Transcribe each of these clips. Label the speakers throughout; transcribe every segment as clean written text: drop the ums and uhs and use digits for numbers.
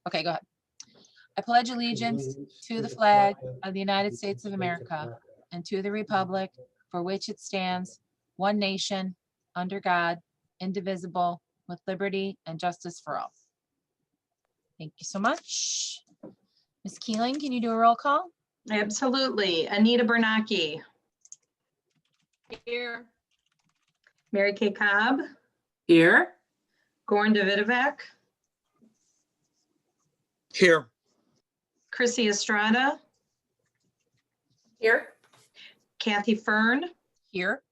Speaker 1: Okay, go ahead. I pledge allegiance to the flag of the United States of America and to the republic for which it stands, one nation, under God, indivisible, with liberty and justice for all. Thank you so much. Ms. Keeling, can you do a roll call?
Speaker 2: Absolutely. Anita Bernacki.
Speaker 3: Here.
Speaker 2: Mary Kay Cobb.
Speaker 4: Here.
Speaker 2: Goran Davidovak.
Speaker 5: Here.
Speaker 2: Chrissy Estrada.
Speaker 3: Here.
Speaker 2: Kathy Fern.
Speaker 1: Here.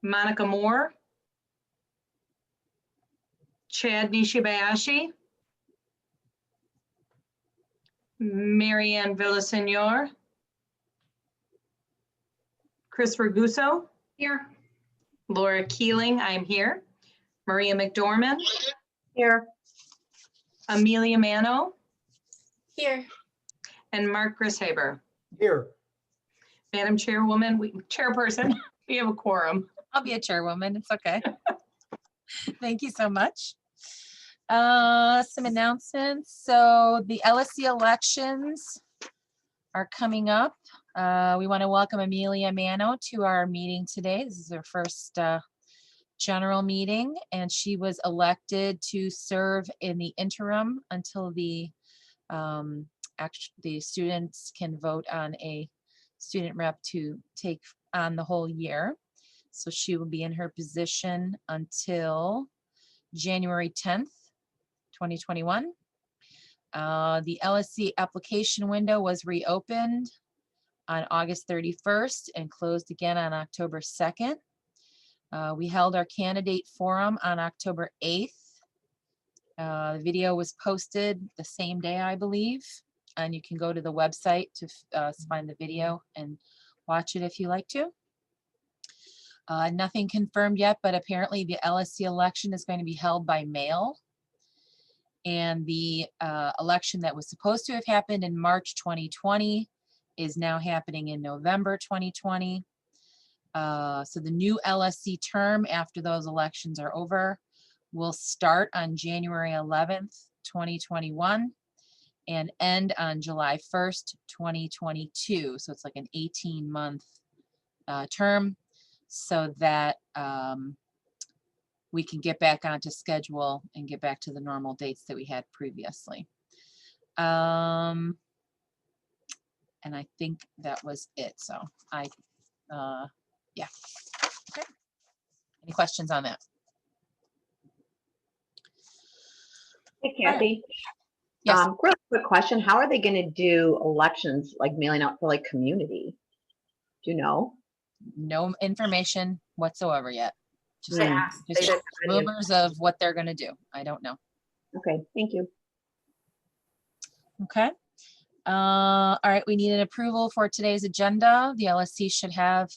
Speaker 2: Monica Moore. Chad Nishibayashi. Marianne Villasenor. Chris Raguso.
Speaker 3: Here.
Speaker 2: Laura Keeling, I'm here. Maria McDormand.
Speaker 3: Here.
Speaker 2: Amelia Mano.
Speaker 3: Here.
Speaker 2: And Mark Grishaber.
Speaker 5: Here.
Speaker 2: Madam Chairwoman, Chairperson, we have a quorum.
Speaker 1: I'll be a chairwoman. It's okay. Thank you so much. Some announcements. So the LSC elections are coming up. We want to welcome Amelia Mano to our meeting today. This is her first general meeting, and she was elected to serve in the interim until the students can vote on a student rep to take on the whole year. So she will be in her position until January 10th, 2021. The LSC application window was reopened on August 31st and closed again on October 2nd. We held our candidate forum on October 8th. The video was posted the same day, I believe, and you can go to the website to find the video and watch it if you like to. Nothing confirmed yet, but apparently the LSC election is going to be held by mail. And the election that was supposed to have happened in March 2020 is now happening in November 2020. So the new LSC term after those elections are over will start on January 11th, 2021 and end on July 1st, 2022. So it's like an 18-month term so that we can get back onto schedule and get back to the normal dates that we had previously. And I think that was it. So yeah. Okay. Any questions on that?
Speaker 6: Hey, Kathy.
Speaker 1: Yes.
Speaker 6: Real quick question. How are they going to do elections, like mailing out for like community? Do you know?
Speaker 1: No information whatsoever yet. Just,
Speaker 6: Hmm.
Speaker 1: just rumors of what they're going to do. I don't know.
Speaker 6: Okay, thank you.
Speaker 1: Okay. All right, we need an approval for today's agenda. The LSC should have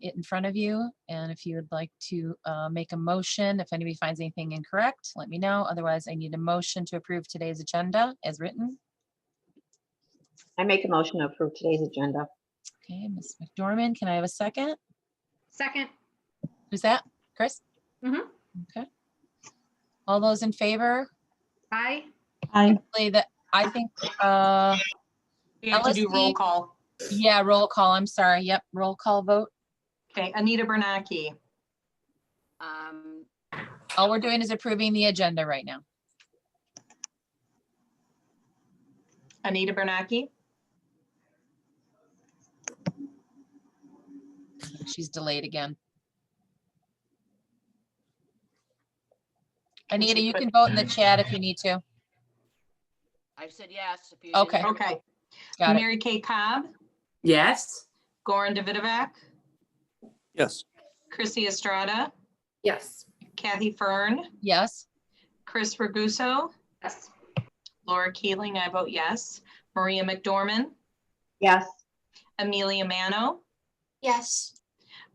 Speaker 1: it in front of you. And if you would like to make a motion, if anybody finds anything incorrect, let me know. Otherwise, I need a motion to approve today's agenda as written.
Speaker 6: I make a motion to approve today's agenda.
Speaker 1: Okay, Ms. McDormand, can I have a second?
Speaker 3: Second.
Speaker 1: Who's that? Chris?
Speaker 3: Mhm.
Speaker 1: Okay. All those in favor?
Speaker 3: Aye.
Speaker 1: I think
Speaker 2: We have to do roll
Speaker 1: LSC.
Speaker 2: call.
Speaker 1: Yeah, roll call. I'm sorry. Yep, roll call vote.
Speaker 2: Okay, Anita Bernacki.
Speaker 1: All we're doing is approving the agenda right now.
Speaker 2: Anita Bernacki.
Speaker 1: She's delayed again. Anita, you can vote in the chat if you need to.
Speaker 7: I said yes. If you
Speaker 1: Okay.
Speaker 7: didn't-
Speaker 2: Okay.
Speaker 1: Got it.
Speaker 2: Mary Kay Cobb.
Speaker 4: Yes.
Speaker 2: Goran Davidovak.
Speaker 5: Yes.
Speaker 2: Chrissy Estrada.
Speaker 3: Yes.
Speaker 2: Kathy Fern.
Speaker 1: Yes.
Speaker 2: Chris Raguso.
Speaker 3: Yes.
Speaker 2: Laura Keeling, I vote yes. Maria McDormand.
Speaker 6: Yes.
Speaker 2: Amelia Mano.
Speaker 3: Yes.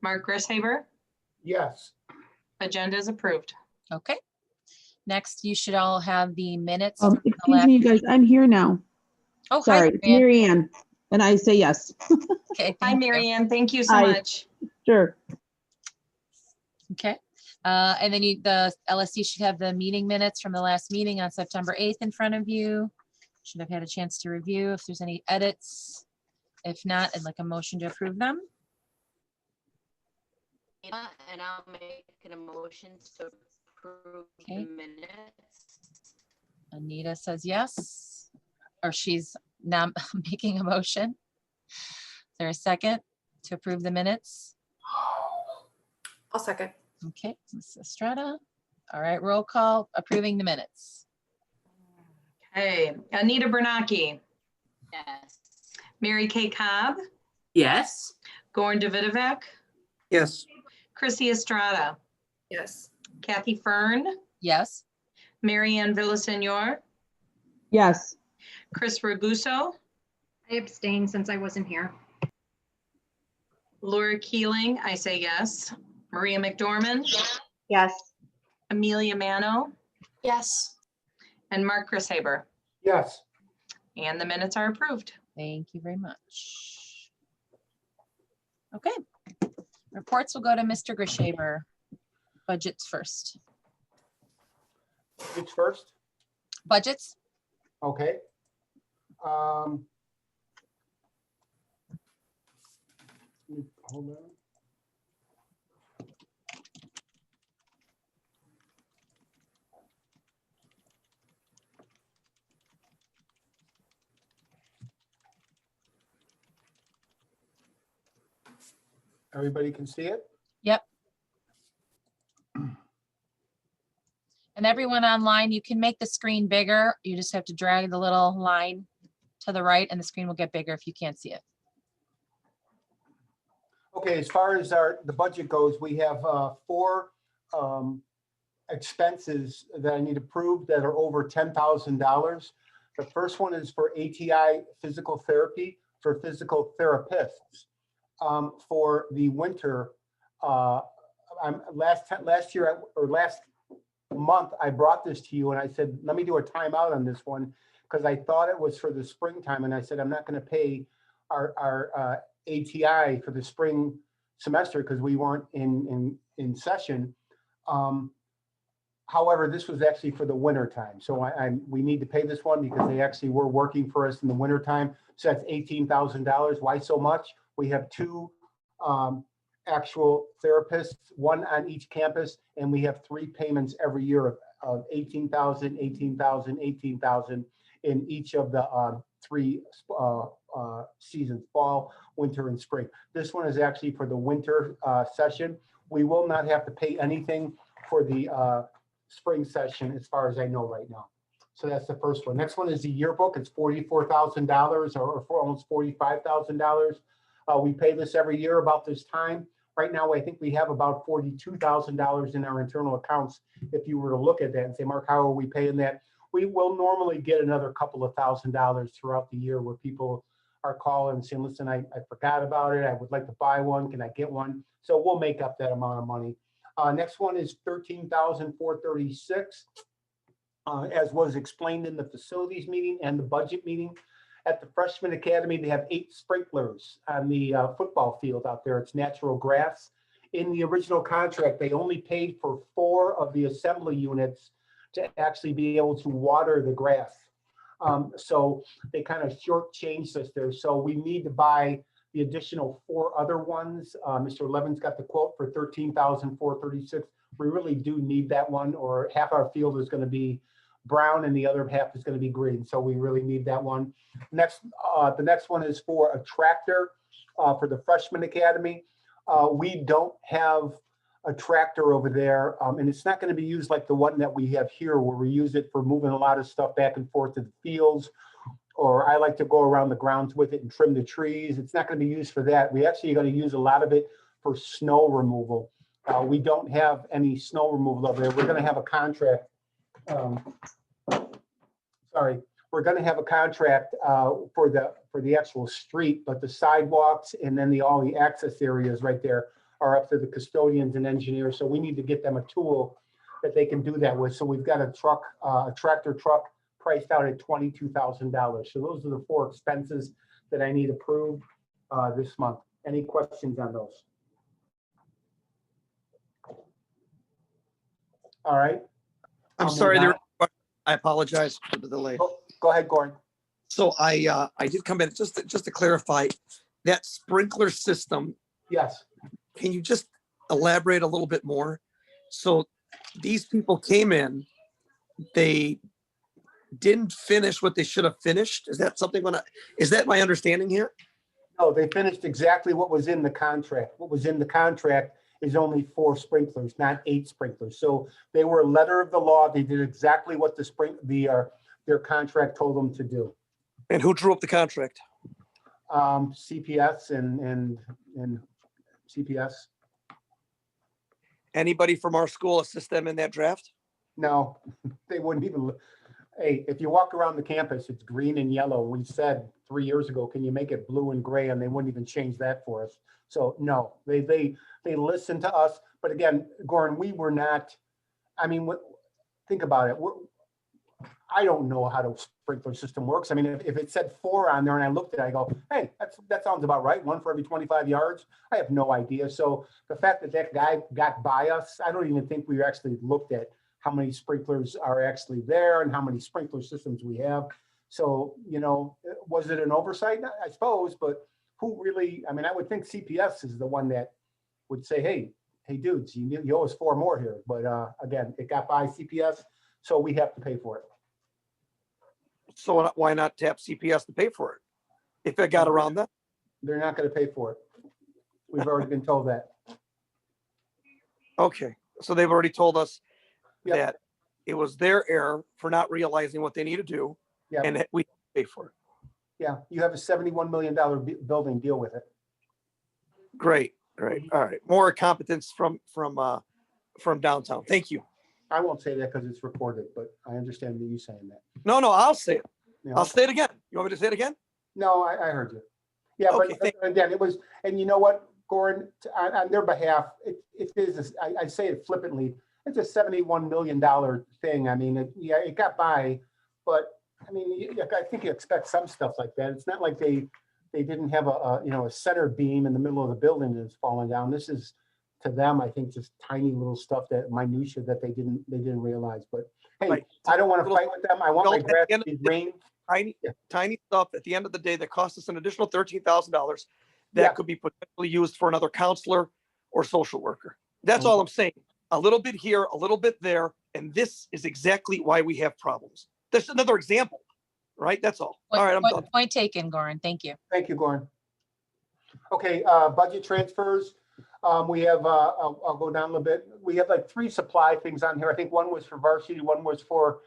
Speaker 2: Mark Grishaber.
Speaker 5: Yes.
Speaker 2: Agenda is approved.
Speaker 1: Okay. Next, you should all have the minutes. from the
Speaker 8: Excuse
Speaker 1: last-
Speaker 8: me, you guys, I'm here now.
Speaker 1: Oh,
Speaker 8: Sorry,
Speaker 1: hi,
Speaker 8: it's
Speaker 1: Marianne.
Speaker 8: Mary Ann, and I say yes.
Speaker 1: Okay,
Speaker 2: Hi,
Speaker 1: thank you.
Speaker 2: Marianne. Thank you so
Speaker 8: Hi.
Speaker 2: much.
Speaker 8: Sure.
Speaker 1: Okay. And then the LSC should have the meeting minutes from the last meeting on September 8th in front of you. Should have had a chance to review if there's any edits. If not, I'd like a motion to approve them.
Speaker 7: And I'll make an emotion to approve
Speaker 1: Okay.
Speaker 7: the minutes.
Speaker 1: Anita says yes, or she's now making a motion. Is there a second to approve the minutes?
Speaker 3: I'll second.
Speaker 1: Okay, Ms. Estrada. All right, roll call, approving the minutes.
Speaker 2: Hey, Anita Bernacki,
Speaker 7: Yes.
Speaker 2: Mary Kay Cobb,
Speaker 4: Yes.
Speaker 2: Goran Davidovich,
Speaker 5: Yes.
Speaker 2: Chrissy Estrada,
Speaker 3: Yes.
Speaker 2: Kathy Fern,
Speaker 1: Yes,
Speaker 2: Mary Ann Villasenor,
Speaker 8: yes,
Speaker 2: Chris Raguso,
Speaker 3: I abstain since I wasn't here.
Speaker 2: Laura Keeling, I say yes. Maria McDormand,
Speaker 6: Yes.
Speaker 2: Amelia Mano,
Speaker 3: Yes.
Speaker 2: and Mark Chris Haber.
Speaker 5: Yes.
Speaker 2: And the minutes are approved.
Speaker 1: thank you very much. Okay, reports will go to Mr. Grishaber. Budgets first.
Speaker 5: It's first.
Speaker 1: Budgets?
Speaker 5: Okay. Hold on. Everybody can see it?
Speaker 1: Yep. And everyone online, you can make the screen bigger. You just have to drag the little line to the right and the screen will get bigger if you can't see it.
Speaker 5: Okay, as far as the budget goes, we have 4 expenses that I need approved that are over $10,000. The first one is for ATI physical therapy for physical therapists. For the winter, last month, I brought this to you and I said, let me do a timeout on this one because I thought it was for the springtime. And I said, I'm not going to pay our ATI for the spring semester because we weren't in session. However, this was actually for the winter time. So we need to pay this one because they actually were working for us in the winter time. So that's $18,000. Why so much? We have 2 actual therapists, 1 on each campus, and we have 3 payments every year of $18,000, $18,000, $18,000 in each of the 3 seasons, fall, winter, and spring. This one is actually for the winter session. We will not have to pay anything for the spring session as far as I know right now. So that's the first one. Next one is the yearbook. It's $44,000 or for almost $45,000. We pay this every year about this time. Right now, I think we have about $42,000 in our internal accounts. If you were to look at that and say, Mark, how are we paying that? We will normally get another couple of $1,000s throughout the year where people are calling and saying, listen, I forgot about it. I would like to buy one. Can I get one? So we'll make up that amount of money. Next one is $13,436. As was explained in the facilities meeting and the budget meeting. At the Freshman Academy, they have 8 sprinklers on the football field out there. It's natural grass. In the original contract, they only paid for 4 of the assembly units to actually be able to water the grass. So they kind of shortchanged us there. So we need to buy the additional 4 other ones. Mr. Levin's got the quote for $13,436. We really do need that one, or half our field is going to be brown and the other half is going to be green. So we really need that one. Next, the next one is for a tractor for the Freshman Academy. We don't have a tractor over there, and it's not going to be used like the one that we have here, where we use it for moving a lot of stuff back and forth to the fields, or I like to go around the grounds with it and trim the trees. It's not going to be used for that. We actually are going to use a lot of it for snow removal. We don't have any snow removal over there. We're going to have a contract. We're going to have a contract for the actual street, but the sidewalks and then all the access areas right there are up to the custodians and engineers. So we need to get them a tool that they can do that with. So we've got a tractor truck priced out at $22,000. So those are the 4 expenses that I need approved this month. Any questions on those? All right.
Speaker 9: I'm
Speaker 5: I'll move
Speaker 9: sorry,
Speaker 5: on.
Speaker 9: I apologize for the delay.
Speaker 5: Go ahead, Gordon.
Speaker 9: So I did come in, just to clarify, that sprinkler system,
Speaker 5: Yes.
Speaker 9: can you just elaborate a little bit more? So these people came in, they didn't finish what they should have finished? Is that something is that my understanding here?
Speaker 5: No, they finished exactly what was in the contract. What was in the contract is only 4 sprinklers, not 8 sprinklers. So they were a letter of the law. They did exactly what their contract told them to do.
Speaker 9: And who drew up the contract?
Speaker 5: CPS and CPS.
Speaker 9: Anybody from our school assist them in that draft?
Speaker 5: No, they wouldn't even. Hey, if you walk around the campus, it's green and yellow. We said 3 years ago, can you make it blue and gray? And they wouldn't even change that for us. So no, they listened to us. But again, Goran, we were not, I mean, think about it. I don't know how the sprinkler system works. I mean, if it said 4 on there and I looked at it, I go, hey, that sounds about right. 1 for every 25 yards. I have no idea. So the fact that guy got by us, I don't even think we actually looked at how many sprinklers are actually there and how many sprinkler systems we have. So, was it an oversight? I suppose, but who really, I mean, I would think CPS is the one that would say, hey dudes, you owe us 4 more here. But again, it got by CPS, so we have to pay for it.
Speaker 9: So why not tap CPS to pay for it? If it got around that?
Speaker 5: They're not going to pay for it. We've already been told that.
Speaker 9: Okay, so they've already told us
Speaker 5: Yep.
Speaker 9: that it was their error for not realizing what they need to do,
Speaker 5: Yep.
Speaker 9: and that we pay for it.
Speaker 5: Yeah, you have a $71 million building, deal with it.
Speaker 9: Great. All right. More competence from downtown. Thank you.
Speaker 5: I won't say that because it's recorded, but I understand you saying that.
Speaker 9: No, I'll say it.
Speaker 5: You know?
Speaker 9: I'll say it again. You want me to say it again?
Speaker 5: No, I heard you. Yeah,
Speaker 9: Okay,
Speaker 5: but again, it was, and you know what, Gordon, on their behalf, it is, I say it flippantly, it's a $71 million thing. I mean, it got by, but I mean, I think you expect some stuff like that. It's not like they didn't have a center beam in the middle of the building that's falling down. This is, to them, I think, just tiny little stuff, that minutia that they didn't realize. But hey,
Speaker 9: Right.
Speaker 5: I don't want to fight with them. I want my grass to be green.
Speaker 9: Tiny stuff at the end of the day that cost us an additional $13,000 that
Speaker 5: Yeah.
Speaker 9: could be potentially used for another counselor or social worker. That's all I'm saying. A little bit here, a little bit there, and this is exactly why we have problems. That's another example, right? That's all. All right, I'm done.
Speaker 1: Point taken, Goran. Thank you.
Speaker 5: Thank you, Gordon. Okay, budget transfers. We have, I'll go down a little bit. We have like 3 supply things on here. I think one was for varsity, one was for,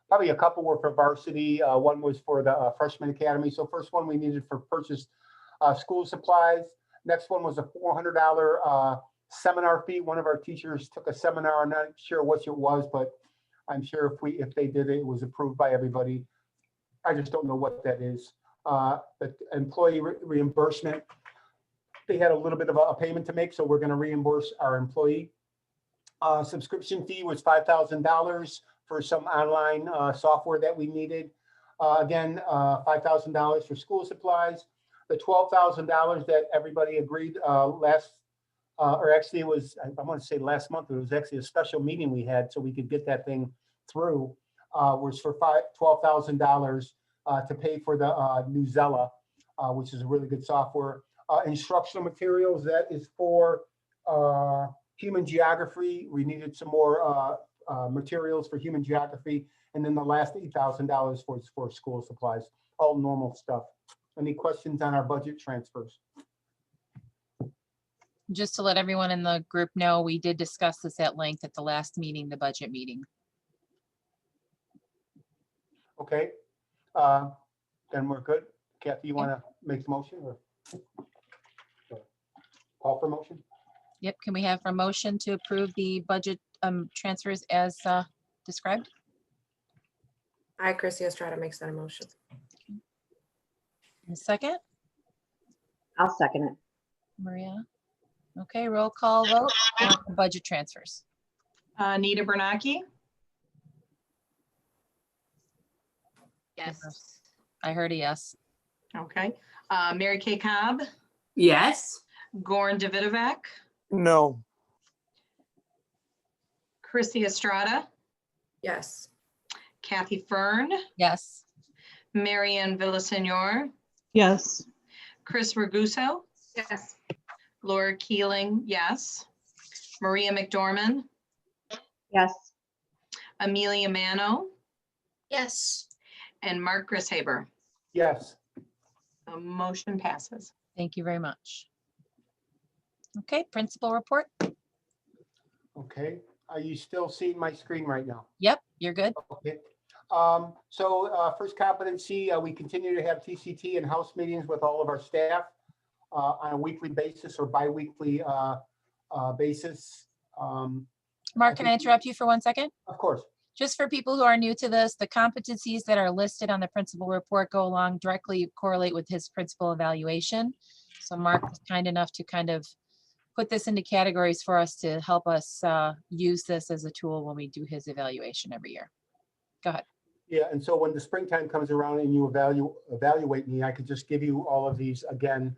Speaker 5: probably a couple were for varsity. One was for the freshman academy. So first one we needed for purchase school supplies. Next one was a $400 seminar fee. One of our teachers took a seminar. I'm not sure what it was, but I'm sure if they did it, it was approved by everybody. I just don't know what that is. The employee reimbursement. They had a little bit of a payment to make, so we're going to reimburse our employee. Subscription fee was $5,000 for some online software that we needed. Again, $5,000 for school supplies. The $12,000 that everybody agreed or actually it was, I want to say last month, it was actually a special meeting we had so we could get that thing through, was for $12,000 to pay for the new Zella, which is a really good software. Instructional materials, that is for human geography. We needed some more materials for human geography. And then the last $8,000 was for school supplies, all normal stuff. Any questions on our budget transfers?
Speaker 1: Just to let everyone in the group know, we did discuss this at length at the last meeting, the budget meeting.
Speaker 5: Okay, then we're good. Kathy, you want to make the motion or call for motion?
Speaker 1: Yep, can we have a motion to approve the budget transfers as described?
Speaker 3: I, Chrissy Estrada, makes that a motion.
Speaker 1: A second,
Speaker 6: I'll second it.
Speaker 1: Maria. Okay, roll call vote on the budget transfers.
Speaker 2: Anita Bernacki,
Speaker 7: Yes.
Speaker 1: I heard a yes.
Speaker 2: okay. Mary Kay Cobb,
Speaker 4: Yes.
Speaker 2: Goran Davidovak,
Speaker 9: No.
Speaker 2: Chrissy Estrada,
Speaker 3: Yes.
Speaker 2: Kathy Fern,
Speaker 1: Yes.
Speaker 2: Marianne Villasenor,
Speaker 8: yes,
Speaker 2: Chris Raguso,
Speaker 3: Yes.
Speaker 2: Laura Keeling, yes. Maria McDormand,
Speaker 6: yes,
Speaker 2: Amelia Mano,
Speaker 7: Yes.
Speaker 2: and Mark Grishaber.
Speaker 5: Yes.
Speaker 2: The motion passes.
Speaker 1: Thank you very much. Okay, principal report.
Speaker 5: Okay. Are you still seeing my screen right now?
Speaker 1: Yep, you're good.
Speaker 5: Okay. First competency, we continue to have TCT and house meetings with all of our staff on a weekly basis or bi-weekly basis.
Speaker 1: Mark, can I interrupt you for 1 second?
Speaker 5: Of course.
Speaker 1: Just for people who are new to this, the competencies that are listed on the principal report go along directly correlate with his principal evaluation. So Mark was kind enough to kind of put this into categories for us to help us use this as a tool when we do his evaluation every year. Go ahead.
Speaker 5: Yeah, and so when the springtime comes around and you evaluate me, I could just give you all of these again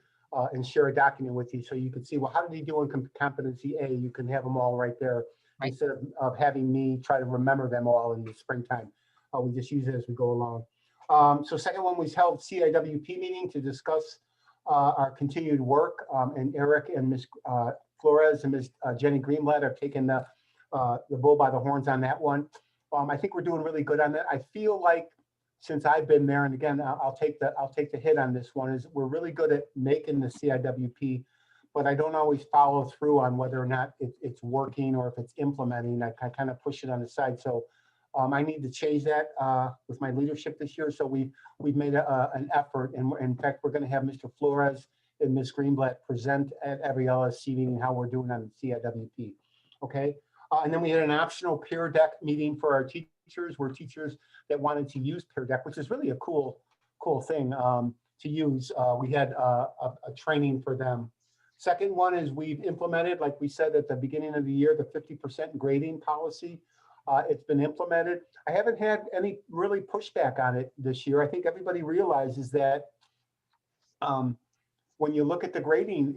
Speaker 5: and share a document with you so you can see, well, how did he do in competency A? You can have them all right there
Speaker 1: Right.
Speaker 5: instead of having me try to remember them all in the springtime. We just use it as we go along. So second one, we held CIWP meeting to discuss our continued work, and Eric and Ms. Flores and Ms. Jenny Greenblatt have taken the bull by the horns on that one. I think we're doing really good on that. I feel like since I've been there, and again, I'll take the hit on this one, is we're really good at making the CIWP, but I don't always follow through on whether or not it's working or if it's implementing. I kind of push it on the side. So I need to change that with my leadership this year. So we've made an effort, and in fact, we're going to have Mr. Flores and Ms. Greenblatt present at every LSC meeting how we're doing on the CIWP. Okay. And then we had an optional Peer Deck meeting for our teachers. We're teachers that wanted to use Peer Deck, which is really a cool thing to use. We had a training for them. Second one is we've implemented, like we said at the beginning of the year, the 50% grading policy. It's been implemented. I haven't had any really pushback on it this year. I think everybody realizes that when you look at the grading,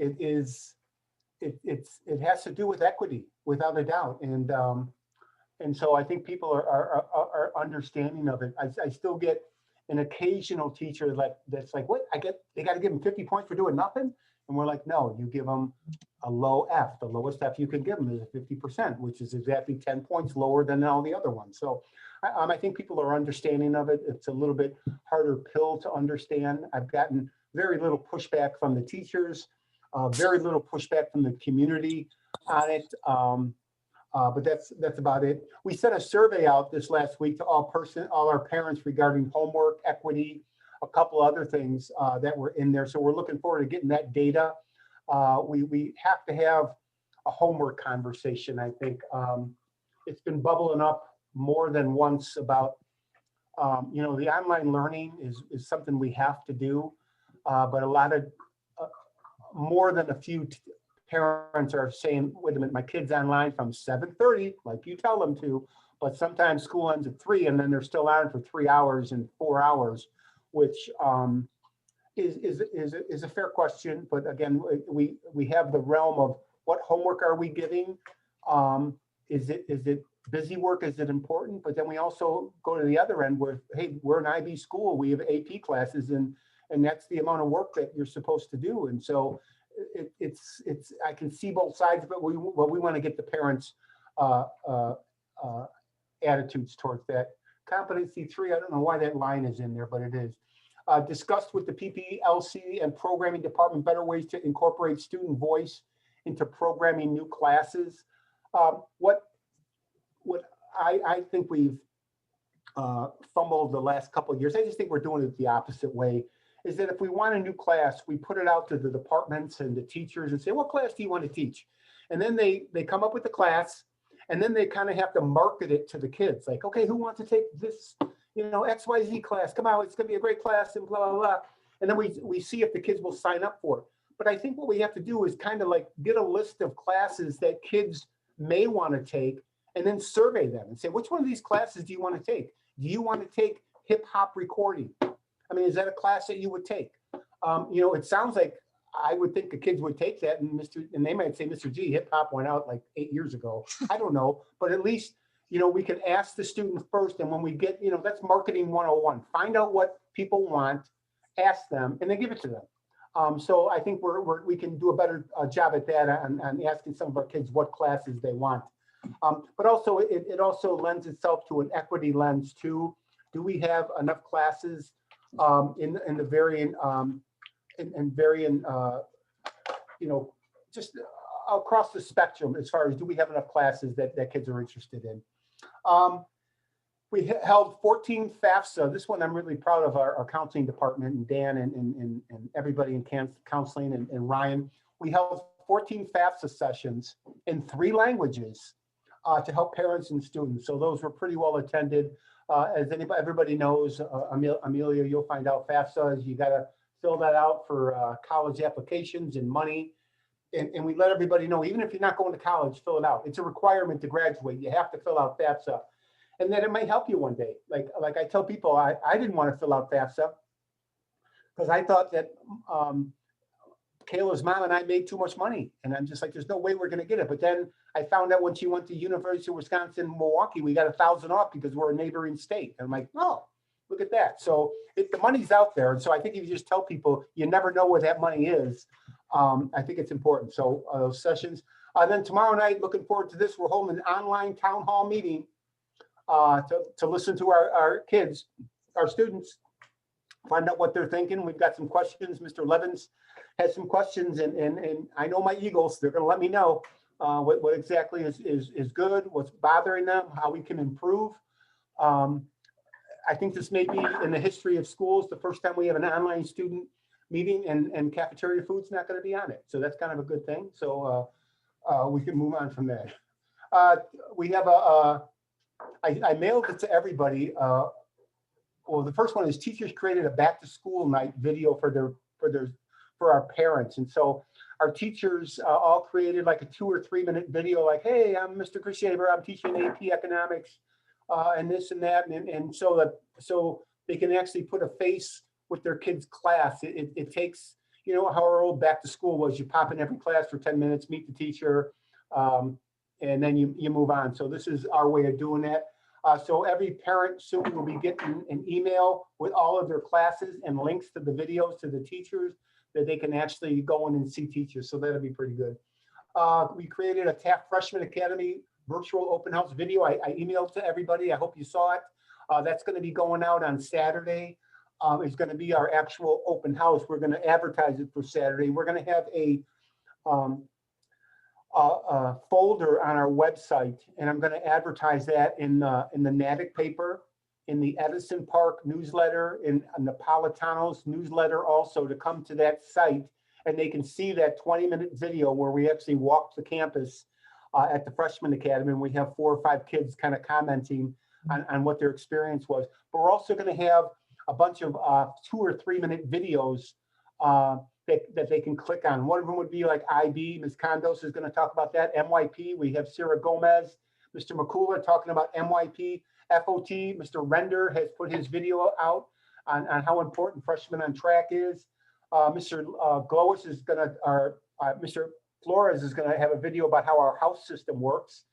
Speaker 5: it has to do with equity, without a doubt. And so I think people are understanding of it. I still get an occasional teacher that's like, what? They got to give them 50 points for doing nothing? And we're like, no, you give them a low F. The lowest F you can give them is a 50%, which is exactly 10 points lower than all the other ones. So I think people are understanding of it. It's a little bit harder pill to understand. I've gotten very little pushback from the teachers, very little pushback from the community on it. But that's about it. We sent a survey out this last week to all our parents regarding homework, equity, a couple other things that were in there. So we're looking forward to getting that data. We have to have a homework conversation, I think. It's been bubbling up more than once about, the online learning is something we have to do. But a lot of, more than a few parents are saying, wait a minute, my kid's online from 7:30, like you tell them to, but sometimes school ends at 3 and then they're still on for 3 hours and 4 hours, which is a fair question. But again, we have the realm of what homework are we giving? Is it busy work? Is it important? But then we also go to the other end where, hey, we're an IB school, we have AP classes, and that's the amount of work that you're supposed to do. And so it's I can see both sides, but we want to get the parents' attitudes towards that. Competency 3, I don't know why that line is in there, but it is. Discussed with the Pplc and programming department better ways to incorporate student voice into programming new classes. What I think we've fumbled the last couple of years, I just think we're doing it the opposite way, is that if we want a new class, we put it out to the departments and the teachers and say, what class do you want to teach? And then they come up with the class, and then they kind of have to market it to the kids. Like, okay, who wants to take this, XYZ class? Come out, it's going to be a great class, and blah, blah, blah. And then we see if the kids will sign up for it. But I think what we have to do is kind of like get a list of classes that kids may want to take, and then survey them and say, which one of these classes do you want to take? Do you want to take hip hop recording? I mean, is that a class that you would take? It sounds like I would think the kids would take that and they might say, Mr. G, hip hop went out like 8 years ago. I don't know, but at least, we can ask the student first. And when we get, that's marketing 101, find out what people want, ask them, and then give it to them. So I think we can do a better job at that and asking some of our kids what classes they want. But also it also lends itself to an equity lens too. Do we have enough classes in the varying just across the spectrum as far as do we have enough classes that kids are interested in? We held 14 FAFSA. This one I'm really proud of our counseling department and Dan and everybody in counseling and Ryan. We held 14 FAFSA sessions in 3 languages to help parents and students. So those were pretty well attended. As everybody knows, Amelia, you'll find out FAFSA is you got to fill that out for college applications and money. And we let everybody know, even if you're not going to college, fill it out. It's a requirement to graduate. You have to fill out FAFSA. And then it might help you one day. Like I tell people, I didn't want to fill out FAFSA because I thought that Kayla's mom and I made too much money. And I'm just like, there's no way we're going to get it. But then I found out when she went to University of Wisconsin, Milwaukee, we got 1,000 off because we're a neighboring state. And I'm like, oh, look at that. So the money's out there. And so I think if you just tell people, you never know where that money is. I think it's important. So those sessions. Then tomorrow night, looking forward to this, we're holding an online town hall meeting to listen to our kids, our students, find out what they're thinking. We've got some questions. Mr. Levins has some questions, and I know my Eagles, they're going to let me know what exactly is good, what's bothering them, how we can improve. I think this may be in the history of schools, the first time we have an online student meeting and cafeteria food's not going to be on it. So that's kind of a good thing. So we can move on from that. We have I mailed it to everybody. Well, the first one is teachers created a back to school night video for our parents. And so our teachers all created like a 2 or 3 minute video like, hey, I'm Mr. Krishaber, I'm teaching AP economics and this and that. And so they can actually put a face with their kids' class. It takes, how our old back to school was. You pop in every class for 10 minutes, meet the teacher, and then you move on. So this is our way of doing that. So every parent soon will be getting an email with all of their classes and links to the videos to the teachers that they can actually go in and see teachers. So that'll be pretty good. We created a Taft Freshman Academy virtual open house video. I emailed to everybody. I hope you saw it. That's going to be going out on Saturday. It's going to be our actual open house. We're going to advertise it for Saturday. We're going to have a folder on our website, and I'm going to advertise that in the Natick paper, in the Edison Park newsletter, in Napolitano's newsletter also, to come to that site and they can see that 20-minute video where we actually walked the campus at the Freshman Academy, and we have 4 or 5 kids kind of commenting on what their experience was. But we're also going to have a bunch of 2 or 3 minute videos that they can click on. One of them would be like IB. Ms. Condos is going to talk about that. MYP, we have Sarah Gomez, Mr. McCullough talking about MYP. FOT, Mr. Render has put his video out on how important Freshman on Track is. Mr. Glowis is going to, or Mr. Flores is going to have a video about how our house system works.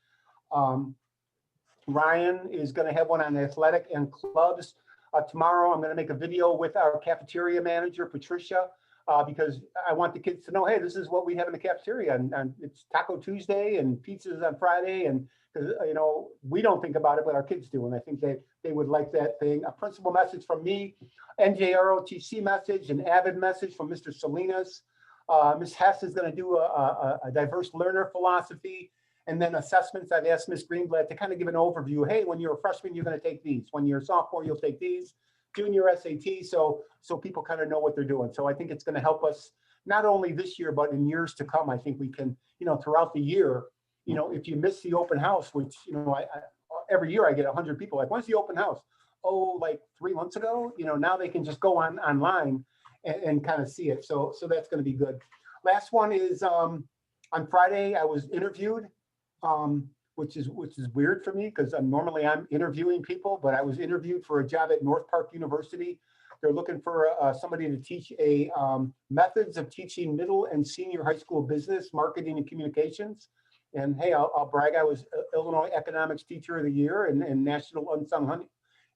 Speaker 5: Ryan is going to have one on athletic and clubs. Tomorrow, I'm going to make a video with our cafeteria manager, Patricia, because I want the kids to know, hey, this is what we have in the cafeteria, and it's Taco Tuesday and pizzas on Friday, and we don't think about it, but our kids do, and I think they would like that thing. A principal message from me, NJROTC message, an AVID message from Mr. Salinas. Ms. Hess is going to do a diverse learner philosophy, and then assessments. I've asked Ms. Greenblatt to kind of give an overview. Hey, when you're a freshman, you're going to take these. When you're a sophomore, you'll take these. Junior SAT, so people kind of know what they're doing. So I think it's going to help us not only this year, but in years to come. I think we can, throughout the year, if you miss the open house, which, I every year I get 100 people like, when's the open house? Oh, like 3 months ago, now they can just go online and kind of see it. So that's going to be good. Last one is on Friday, I was interviewed which is weird for me because normally I'm interviewing people, but I was interviewed for a job at North Park University. They're looking for somebody to teach a methods of teaching middle and senior high school business, marketing, and communications. And hey, I'll brag, I was Illinois Economics Teacher of the Year and National Unsung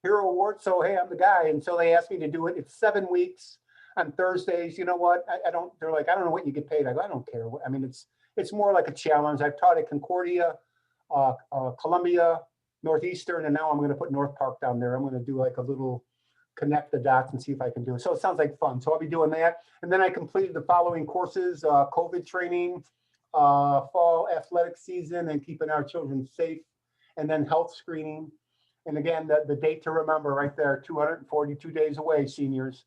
Speaker 5: Hero Award. So hey, I'm the guy. And so they asked me to do it. It's 7 weeks on Thursdays. You know what? I don't. They're like, I don't know what you get paid. I go, I don't care. I mean, it's more like a challenge. I've taught at Concordia, Columbia, Northeastern, and now I'm going to put North Park down there. I'm going to do like a little connect the dots and see if I can do it. So it sounds like fun. So I'll be doing that. And then I completed the following courses, COVID training, fall athletic season, and keeping our children safe, and then health screening. And again, the date to remember right there, 242 days away, seniors,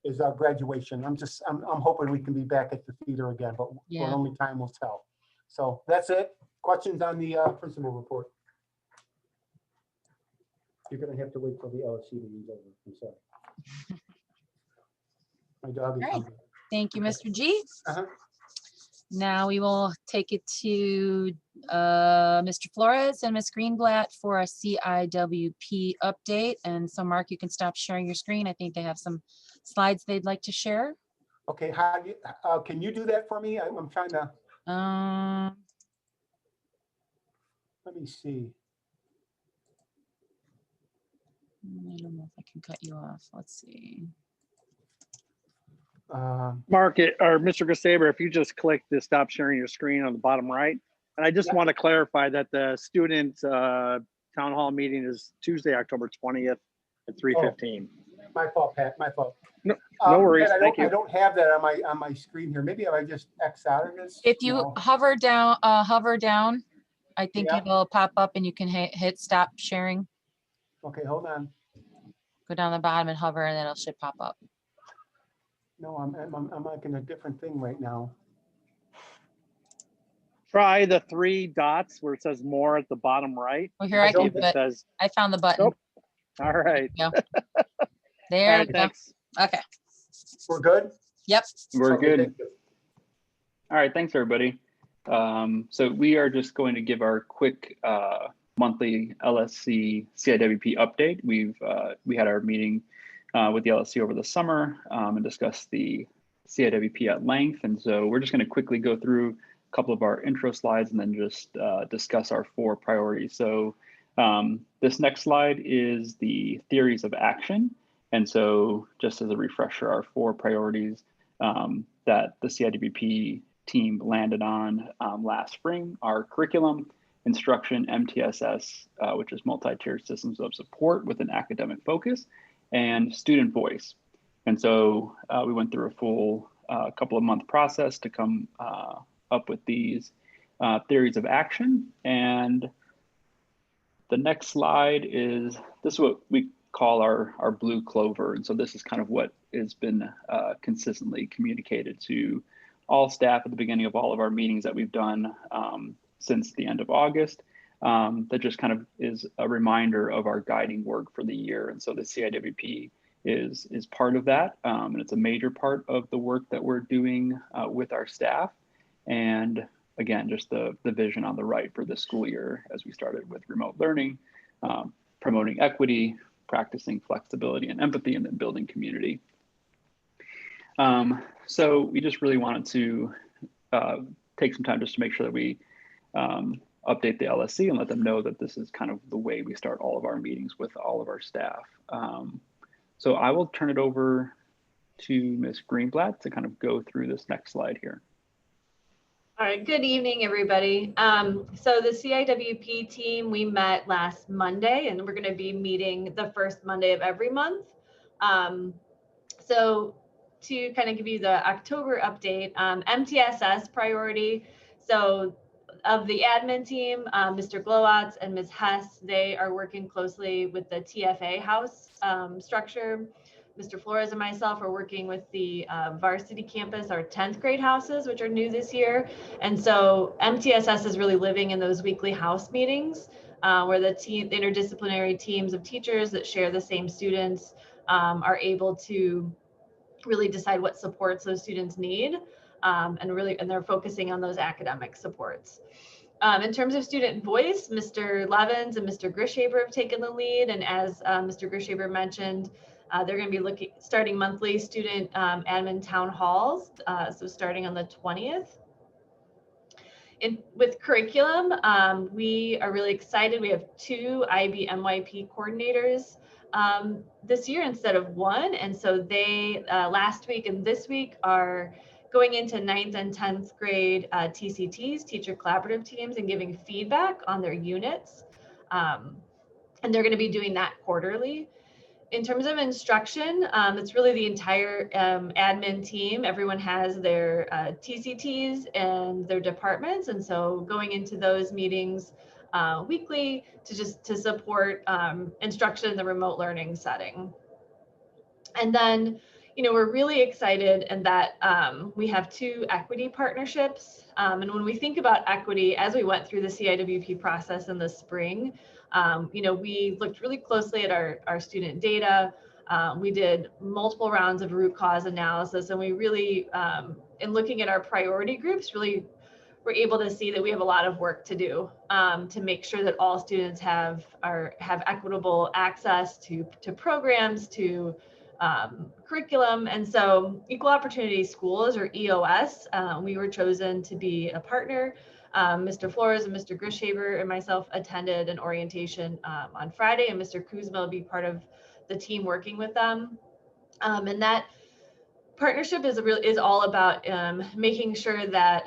Speaker 5: is our graduation. I'm hoping we can be back at the theater again, but
Speaker 1: Yeah.
Speaker 5: only time will tell. So that's it. Questions on the principal report? You're gonna have to wait till the LSC meeting's over. I'm sorry. My dog is
Speaker 1: Right.
Speaker 5: hungry.
Speaker 1: Thank you, Mr. G.
Speaker 5: Uh-huh.
Speaker 1: Now we will take it to Mr. Flores and Ms. Greenblatt for a CIWP update. And so Mark, you can stop sharing your screen. I think they have some slides they'd like to share.
Speaker 5: Okay, can you do that for me? I'm trying to, let me see.
Speaker 1: I don't know if I can cut you off. Let's see.
Speaker 10: Mark, or Mr. Gasaber, if you just click the stop sharing your screen on the bottom right. And I just want to clarify that the student town hall meeting is Tuesday, October 20th at 3:15.
Speaker 5: My fault, Pat, my fault.
Speaker 10: No worries,
Speaker 5: Pat,
Speaker 10: thank
Speaker 5: I
Speaker 10: you.
Speaker 5: don't have that on my screen here. Maybe if I just X out of this.
Speaker 1: If you
Speaker 5: No.
Speaker 1: hover down, I think
Speaker 5: Yeah.
Speaker 1: it'll pop up and you can hit stop sharing.
Speaker 5: Okay, hold on.
Speaker 1: Go down the bottom and hover and then it should pop up.
Speaker 5: No, I'm like in a different thing right now.
Speaker 10: Try the 3 dots where it says more at the bottom right.
Speaker 1: Well, here I
Speaker 10: See
Speaker 1: can,
Speaker 10: if it
Speaker 1: but
Speaker 10: says,
Speaker 1: I found the button.
Speaker 10: Nope. all right.
Speaker 1: There
Speaker 10: All
Speaker 1: we
Speaker 10: right,
Speaker 1: go.
Speaker 10: thanks.
Speaker 1: Okay.
Speaker 5: We're good?
Speaker 1: Yep.
Speaker 11: We're
Speaker 5: Okay,
Speaker 11: good.
Speaker 5: thank you.
Speaker 11: All right, thanks everybody. So we are just going to give our quick monthly LSC CIWP update. We had our meeting with the LSC over the summer and discussed the CIWP at length. And so we're just going to quickly go through a couple of our intro slides and then just discuss our 4 priorities. So this next slide is the theories of action. And so just as a refresher, our 4 priorities that the CIWP team landed on last spring are curriculum, instruction, MTSS, which is multi-tiered systems of support with an academic focus, and student voice. And so we went through a full couple of month process to come up with these theories of action. And the next slide is, this is what we call our blue clover. And so this is kind of what has been consistently communicated to all staff at the beginning of all of our meetings that we've done since the end of August. That just kind of is a reminder of our guiding work for the year. And so the CIWP is part of that. And it's a major part of the work that we're doing with our staff. And again, just the vision on the right for this school year as we started with remote learning, promoting equity, practicing flexibility and empathy, and then building community. So we just really wanted to take some time just to make sure that we update the LSC and let them know that this is kind of the way we start all of our meetings with all of our staff. So I will turn it over to Ms. Greenblatt to kind of go through this next slide here.
Speaker 7: All right, good evening, everybody. So the CIWP team, we met last Monday and we're going to be meeting the first Monday of every month. So to kind of give you the October update, MTSS priority. So of the admin team, Mr. Glowatz and Ms. Hess, they are working closely with the TFA house structure. Mr. Flores and myself are working with the varsity campus, our 10th grade houses, which are new this year. And so MTSS is really living in those weekly house meetings where the interdisciplinary teams of teachers that share the same students are able to really decide what supports those students need and they're focusing on those academic supports. In terms of student voice, Mr. Levins and Mr. Grishaber have taken the lead. And as Mr. Grishaber mentioned, they're going to be starting monthly student admin town halls. So starting on the 20th. With curriculum, we are really excited. We have 2 IB MYP coordinators this year instead of 1. And so they last week and this week are going into 9th and 10th grade TCTs, teacher collaborative teams, and giving feedback on their units. And they're going to be doing that quarterly. In terms of instruction, it's really the entire admin team. Everyone has their TCTs and their departments. And so going into those meetings weekly to support instruction in the remote learning setting. And then, we're really excited and that we have 2 equity partnerships. And when we think about equity, as we went through the CIWP process in the spring, we looked really closely at our student data. We did multiple rounds of root cause analysis, and we really, in looking at our priority groups, really were able to see that we have a lot of work to do to make sure that all students have equitable access to programs, to curriculum. And so Equal Opportunity Schools, or EOS, we were chosen to be a partner. Mr. Flores and Mr. Grishaber and myself attended an orientation on Friday, and Mr. Kuzma will be part of the team working with them. And that partnership is all about making sure that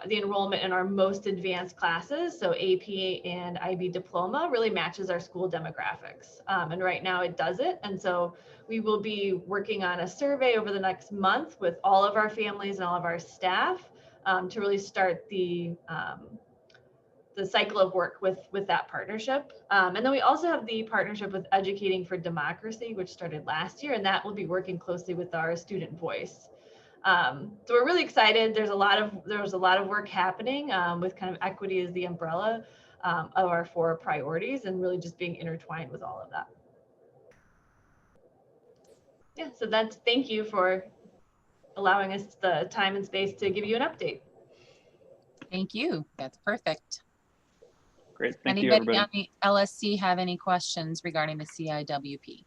Speaker 7: the enrollment in our most advanced classes, so AP and IB diploma, really matches our school demographics. And right now it does it. And so we will be working on a survey over the next month with all of our families and all of our staff to really start the cycle of work with that partnership. And then we also have the partnership with Educating for Democracy, which started last year, and that will be working closely with our student voice. So we're really excited. There's a lot of work happening with kind of equity as the umbrella of our 4 priorities, and really just being intertwined with all of that. Yeah, so thank you for allowing us the time and space to give you an update.
Speaker 1: Thank you. That's perfect.
Speaker 11: Great. Thank you,
Speaker 1: Anybody
Speaker 11: everybody.
Speaker 1: on the LSC have any questions regarding the CIWP?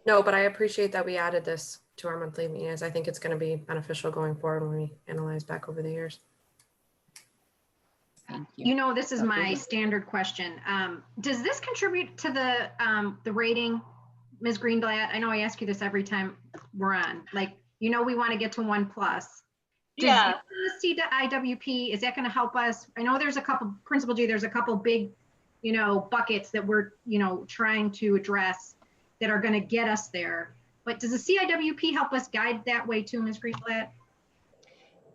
Speaker 3: No, but I appreciate that we added this to our monthly meetings. I think it's going to be beneficial going forward when we analyze back over the years.
Speaker 1: Thank you.
Speaker 12: This is my standard question. Does this contribute to the rating, Ms. Greenblatt? I know I ask you this every time we're on. We want to get to 1+.
Speaker 7: Yeah.
Speaker 12: The CIWP, is that going to help us? I know there's a couple, Principal G, there's a couple big, buckets that we're, trying to address that are going to get us there. But does the CIWP help us guide that way too, Ms. Greenblatt?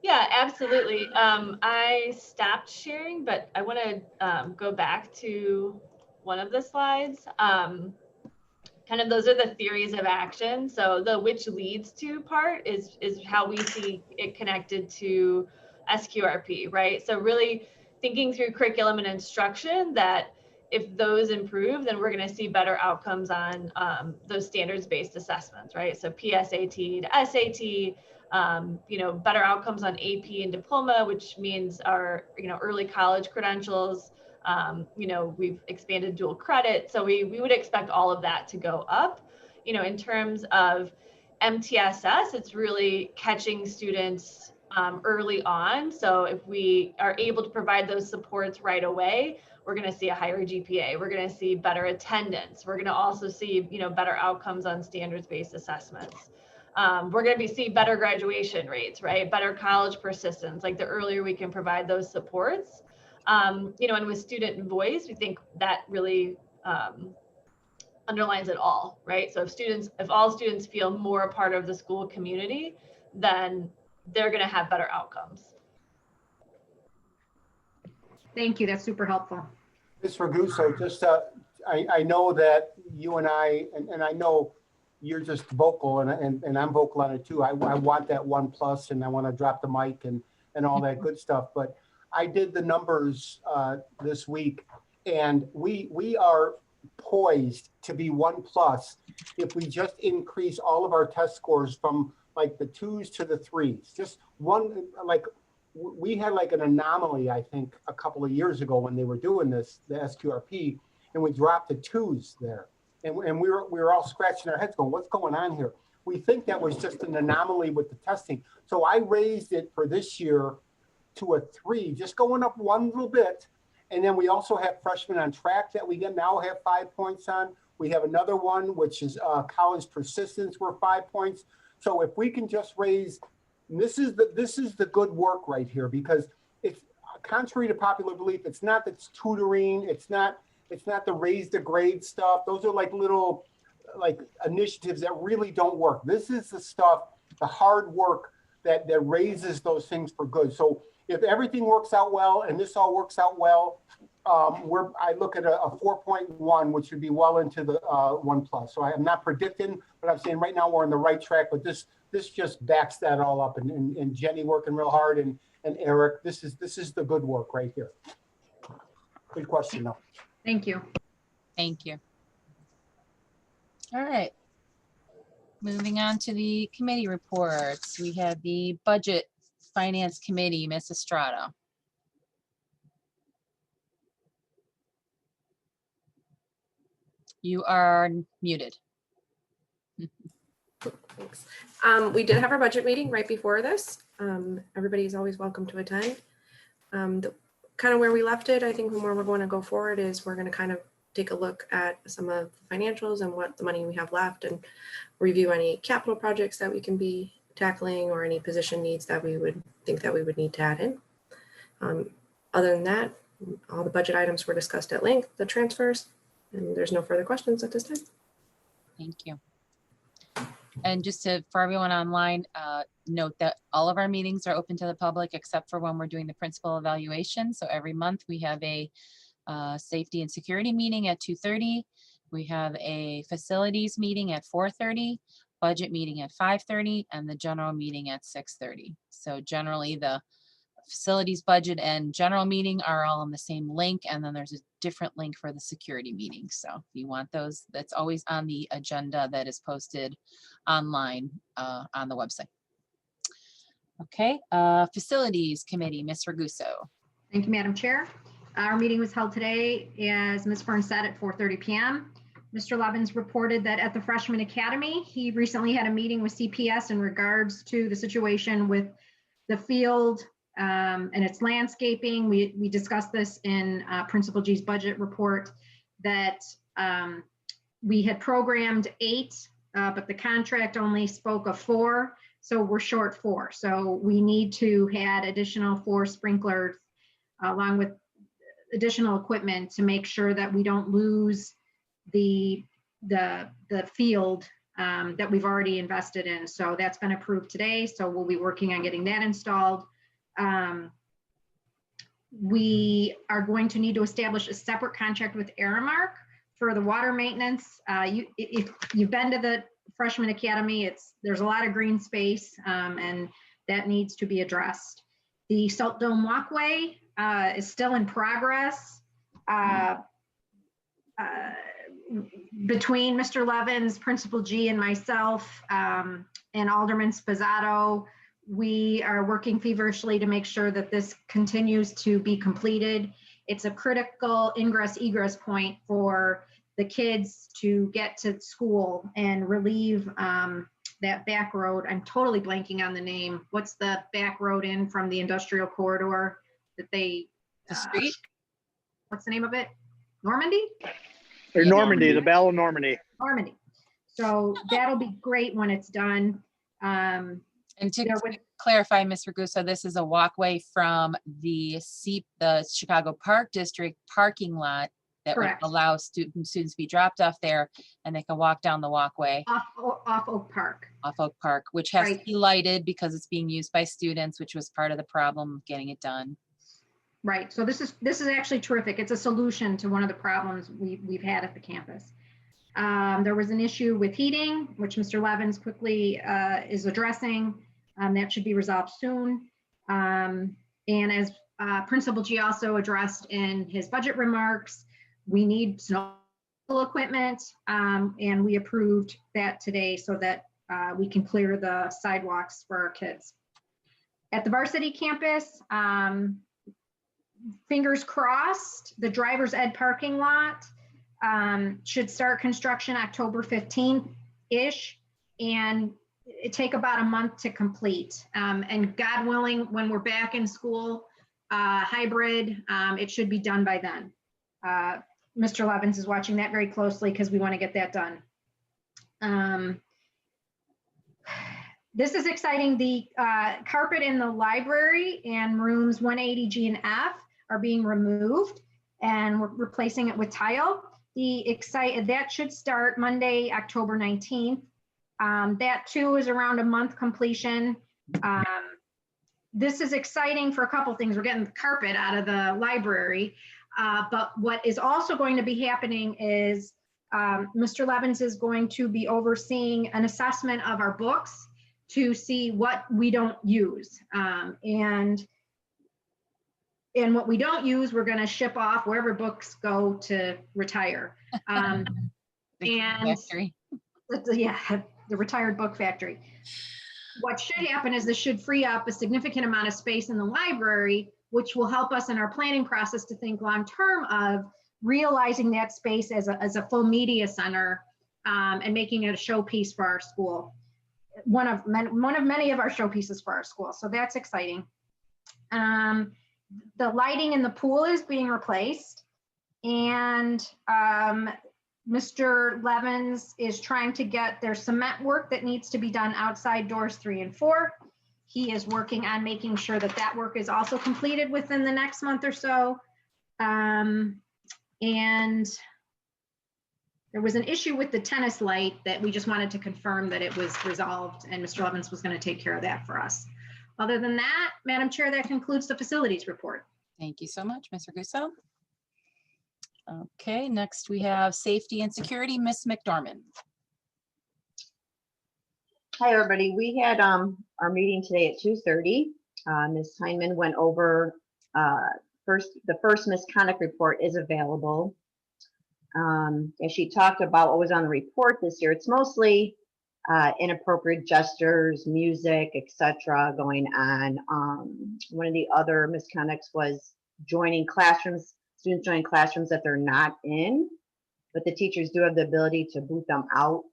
Speaker 7: Yeah, absolutely. I stopped sharing, but I want to go back to one of the slides. Kind of those are the theories of action. So the which leads to part is how we see it connected to SQRP, right? So really thinking through curriculum and instruction, that if those improve, then we're going to see better outcomes on those standards-based assessments, right? So PSAT to SAT, better outcomes on AP and diploma, which means our, early college credentials. We've expanded dual credit. So we would expect all of that to go up. In terms of MTSS, it's really catching students early on. So if we are able to provide those supports right away, we're going to see a higher GPA. We're going to see better attendance. We're going to also see, better outcomes on standards-based assessments. We're going to see better graduation rates, right? Better college persistence. Like the earlier we can provide those supports. And with student voice, we think that really underlines it all, right? So if all students feel more a part of the school community, then they're going to have better outcomes.
Speaker 12: Thank you. That's super helpful.
Speaker 5: Ms. Ragusa, just I know that you and and I know you're just vocal, and I'm vocal on it too. I want that 1+, and I want to drop the mic and all that good stuff. But I did the numbers this week, and we are poised to be 1+ if we just increase all of our test scores from like the 2s to the 3s. Just one, like we had like an anomaly, I think, a couple of years ago when they were doing this, the SQRP, and we dropped the 2s there. And we were all scratching our heads going, what's going on here? We think that was just an anomaly with the testing. So I raised it for this year to a 3, just going up one little bit. And then we also have freshmen on track that we now have 5 points on. We have another one, which is college persistence, we're 5 points. So if we can just raise, this is the good work right here, because it's contrary to popular belief, it's not that it's tutoring, it's not the raise the grade stuff. Those are like little initiatives that really don't work. This is the stuff, the hard work that raises those things for good. So if everything works out well and this all works out well, I look at a 4.1, which would be well into the 1+. So I am not predicting, but I'm saying right now we're on the right track. But this just backs that all up. And Jenny working real hard, and Eric, this is the good work right here. Good question, though.
Speaker 12: Thank you.
Speaker 1: Thank you. All right. Moving on to the committee reports. We have the Budget Finance Committee, Ms. Estrada. You are muted.
Speaker 3: Thanks. We did have our budget meeting right before this. Everybody is always welcome to attend. Kind of where we left it, I think where we're going to go forward is we're going to kind of take a look at some of the financials and what the money we have left, and review any capital projects that we can be tackling or any position needs that we would think that we would need to add in. Other than that, all the budget items were discussed at length, the transfers, and there's no further questions at this time.
Speaker 1: Thank you. And just for everyone online, note that all of our meetings are open to the public except for when we're doing the principal evaluation. So every month we have a safety and security meeting at 2:30. We have a facilities meeting at 4:30, budget meeting at 5:30, and the general meeting at 6:30. So generally the facilities, budget, and general meeting are all on the same link, and then there's a different link for the security meeting. So if you want those, that's always on the agenda that is posted online on the website. Okay, Facilities Committee, Ms. Raguso.
Speaker 12: Thank you, Madam Chair. Our meeting was held today, as Ms. Fern said, at 4:30 p.m. Mr. Levins reported that at the Freshman Academy, he recently had a meeting with CPS in regards to the situation with the field and its landscaping. We discussed this in Principal G's budget report, that we had programmed 8, but the contract only spoke of 4. So we're short 4. So we need to add additional 4 sprinklers along with additional equipment to make sure that we don't lose the field that we've already invested in. So that's been approved today. So we'll be working on getting that installed. We are going to need to establish a separate contract with Aramark for the water maintenance. If you've been to the Freshman Academy, there's a lot of green space, and that needs to be addressed. The Salt Dome walkway is still in progress. Between Mr. Levins, Principal G, and myself, and Alderman Spazzato, we are working feverishly to make sure that this continues to be completed. It's a critical ingress egress point for the kids to get to school and relieve that back road. I'm totally blanking on the name. What's the back road in from the industrial corridor that they?
Speaker 1: The street?
Speaker 12: What's the name of it? Normandy?
Speaker 10: Or
Speaker 1: Yeah.
Speaker 10: Normandy, the Battle of Normandy.
Speaker 12: Normandy. So that'll be great when it's done.
Speaker 1: And to
Speaker 12: There was-
Speaker 1: clarify, Ms. Raguso, this is a walkway from the Chicago Park District parking lot that would
Speaker 12: Correct.
Speaker 1: allow students to be dropped off there, and they can walk down the walkway
Speaker 12: Off Oak Park.
Speaker 1: off Oak Park, which has to
Speaker 12: Right.
Speaker 1: be lighted because it's being used by students, which was part of the problem of getting it done.
Speaker 12: Right. So this is actually terrific. It's a solution to one of the problems we've had at the campus. There was an issue with heating, which Mr. Levins quickly is addressing. That should be resolved soon. And as Principal G also addressed in his budget remarks, we need snow equipment, and we approved that today so that we can clear the sidewalks for our kids. At the varsity campus, fingers crossed, the driver's ed parking lot should start construction October 15th-ish, and it take about a month to complete. And God willing, when we're back in school, hybrid, it should be done by then. Mr. Levins is watching that very closely because we want to get that done. This is exciting. The carpet in the library and rooms 180G and F are being removed, and we're replacing it with tile. That should start Monday, October 19th. That too is around a month completion. This is exciting for a couple things. We're getting the carpet out of the library, but what is also going to be happening is Mr. Levins is going to be overseeing an assessment of our books to see what we don't use. And what we don't use, we're going to ship off wherever books go to retire. And
Speaker 1: Factory.
Speaker 12: yeah, the retired book factory. What should happen is this should free up a significant amount of space in the library, which will help us in our planning process to think long-term of realizing that space as a full media center and making it a showpiece for our school. One of many of our showpieces for our school. So that's exciting. The lighting in the pool is being replaced, and Mr. Levins is trying to get their cement work that needs to be done outside doors 3 and 4. He is working on making sure that that work is also completed within the next month or so. And there was an issue with the tennis light that we just wanted to confirm that it was resolved, and Mr. Levins was going to take care of that for us. Other than that, Madam Chair, that concludes the facilities report.
Speaker 1: Thank you so much, Mr. Gusso. Okay, next we have safety and security, Ms. McDormand.
Speaker 6: Hi, everybody. We had our meeting today at 2:30. Ms. Heineman went over the first misconduct report is available. As she talked about what was on the report this year, it's mostly inappropriate gestures, music, etc. going on. One of the other misconducts was joining classrooms, students joining classrooms that they're not in, but the teachers do have the ability to boot them out.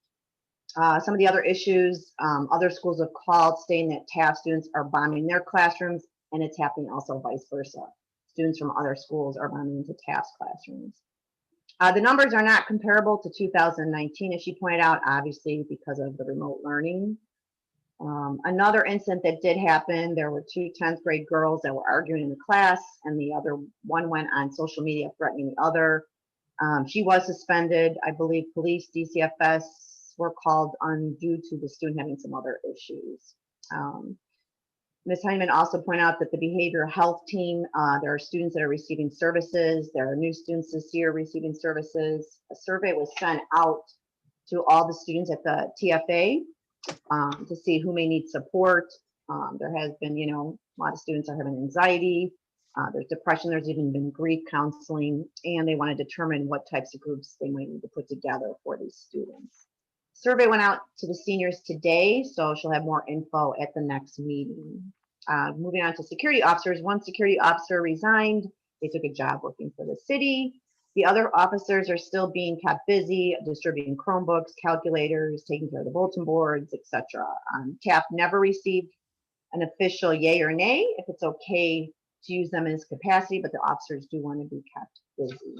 Speaker 6: Some of the other issues, other schools have called stating that Taft students are bombing their classrooms, and it's happening also vice versa. Students from other schools are bombing into Taft's classrooms. The numbers are not comparable to 2019, as she pointed out, obviously because of the remote learning. Another incident that did happen, there were 2 10th grade girls that were arguing in the class, and the other one went on social media threatening the other. She was suspended. I believe police, DCFS were called on due to the student having some other issues. Ms. Heineman also pointed out that the behavioral health team, there are students that are receiving services. There are new students this year receiving services. A survey was sent out to all the students at the TFA to see who may need support. There has been, a lot of students are having anxiety. There's depression. There's even been grief counseling, and they want to determine what types of groups they might need to put together for these students. Survey went out to the seniors today, so she'll have more info at the next meeting. Moving on to security officers, one security officer resigned. They took a job working for the city. The other officers are still being kept busy, distributing Chromebooks, calculators, taking care of the bulletin boards, etc. Taft never received an official yay or nay if it's okay to use them in this capacity, but the officers do want to be kept busy.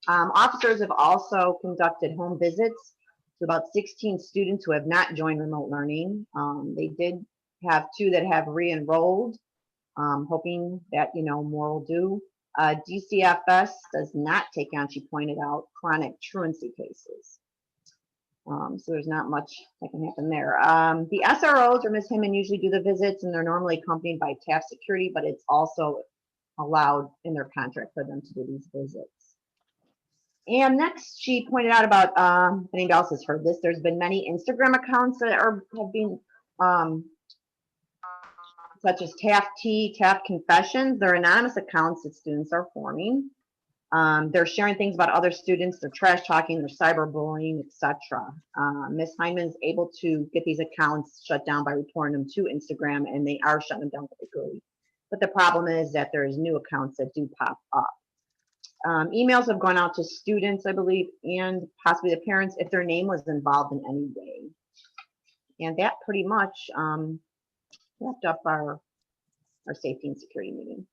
Speaker 6: Officers have also conducted home visits to about 16 students who have not joined remote learning. They did have 2 that have re-enrolled, hoping that, more will do. DCFS does not take on, she pointed out, chronic truancy cases. So there's not much that can happen there. The SROs or Ms. Hinman usually do the visits, and they're normally accompanied by Taft security, but it's also allowed in their contract for them to do these visits. And next, she pointed out about, if anybody else has heard this, there's been many Instagram accounts that have been, such as Taft Tea, Taft Confessions. They're anonymous accounts that students are forming. They're sharing things about other students, they're trash talking, they're cyberbullying, etc. Ms. Hyman is able to get these accounts shut down by reporting them to Instagram, and they are shutting them down quickly. But the problem is that there's new accounts that do pop up. Emails have gone out to students, I believe, and possibly the parents if their name was involved in any way. And that pretty much wrapped up our safety and security meeting.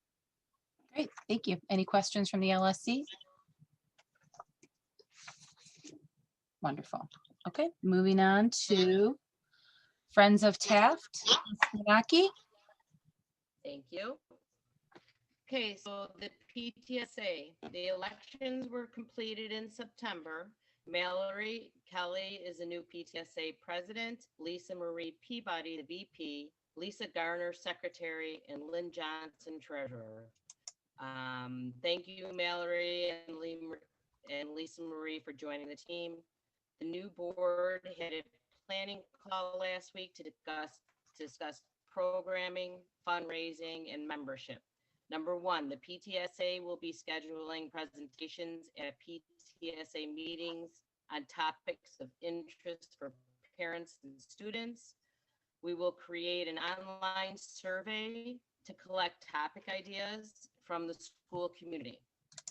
Speaker 1: Great, thank you. Any questions from the LSC? Wonderful. Okay, moving on to Friends of Taft. Ms. Funaki?
Speaker 13: Thank you. Okay, so the PTSA, the elections were completed in September. Mallory Kelly is the new PTSA president, Lisa Marie Peabody, the VP, Lisa Garner, secretary, and Lynn Johnson, treasurer. Thank you, Mallory and Lisa Marie, for joining the team. The new board had a planning call last week to discuss programming, fundraising, and membership. Number one, the PTSA will be scheduling presentations at PTSA meetings on topics of interest for parents and students. We will create an online survey to collect topic ideas from the school community.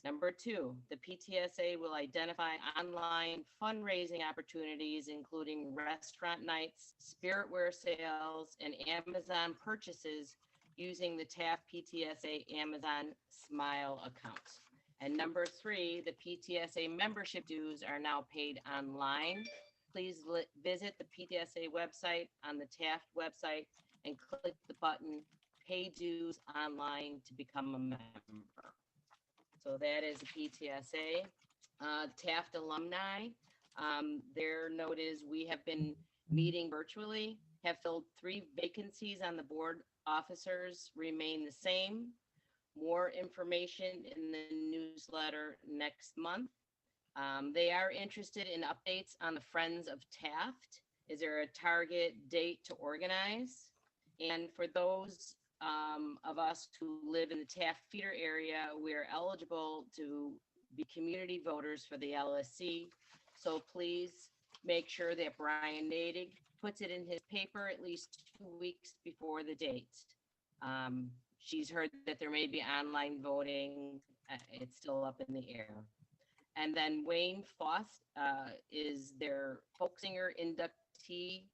Speaker 13: Number two, the PTSA will identify online fundraising opportunities, including restaurant nights, spiritware sales, and Amazon purchases using the Taft PTSA Amazon Smile account. And number three, the PTSA membership dues are now paid online. Please visit the PTSA website on the Taft website and click the button Pay Dues Online to become a member. So that is the PTSA. Taft alumni, their note is we have been meeting virtually, have filled 3 vacancies on the board. Officers remain the same. More information in the newsletter next month. They are interested in updates on the Friends of Taft. Is there a target date to organize? And for those of us who live in the Taft feeder area, we are eligible to be community voters for the LSC. So please make sure that Brian Nadig puts it in his paper at least 2 weeks before the date. She's heard that there may be online voting. It's still up in the air. And then Wayne Foss is their folk singer inductee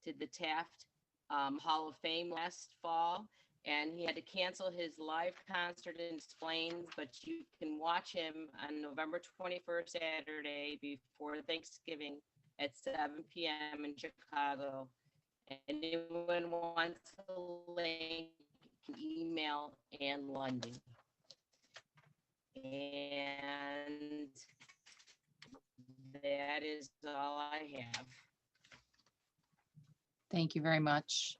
Speaker 13: to the Taft Hall of Fame last fall. And he had to cancel his live concert in Des Plaines, but you can watch him on November 21st, Saturday, before Thanksgiving at 7 p.m. in Chicago. And anyone wants a link, can email Ann Lundy. And that is all I have.
Speaker 1: Thank you very much.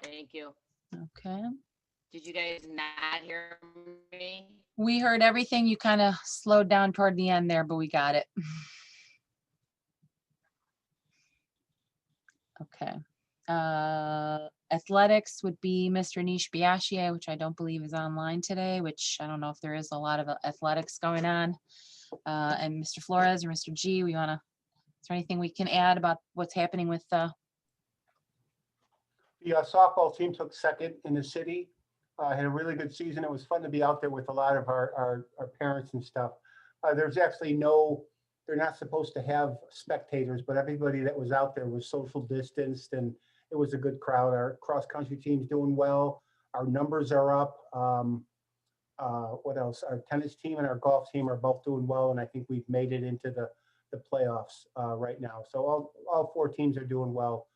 Speaker 13: Thank you.
Speaker 1: Okay.
Speaker 13: Did you guys not hear me?
Speaker 1: We heard everything. You kind of slowed down toward the end there, but we got it. Okay. Athletics would be Mr. Nish Biashier, which I don't believe is online today, which I don't know if there is a lot of athletics going on. And Mr. Flores or Mr. G, is there anything we can add about what's happening with
Speaker 5: The softball team took second in the city, had a really good season. It was fun to be out there with a lot of our parents and stuff. There's actually they're not supposed to have spectators, but everybody that was out there was social distanced, and it was a good crowd. Our cross-country team's doing well. Our numbers are up. What else? Our tennis team and our golf team are both doing well, and I think we've made it into the playoffs right now. So all 4 teams are doing well.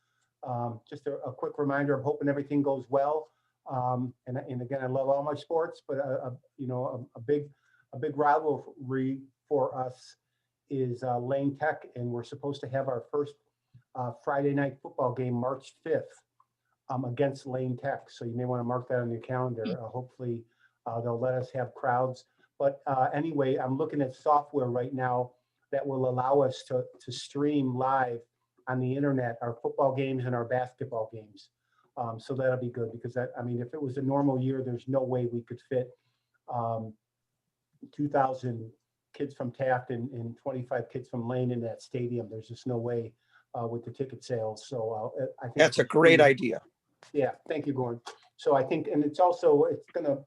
Speaker 5: Just a quick reminder, I'm hoping everything goes well. And again, I love all my sports, but a big rivalry for us is Lane Tech, and we're supposed to have our first Friday night football game March 5th against Lane Tech. So you may want to mark that on your calendar. Hopefully they'll let us have crowds. But anyway, I'm looking at software right now that will allow us to stream live on the internet our football games and our basketball games. So that'll be good, because if it was a normal year, there's no way we could fit 2,000 kids from Taft and 25 kids from Lane in that stadium. There's just no way with the ticket sales. So I think
Speaker 9: That's a great idea.
Speaker 5: Yeah, thank you, Gordon. So I think, and it's also, it's gonna,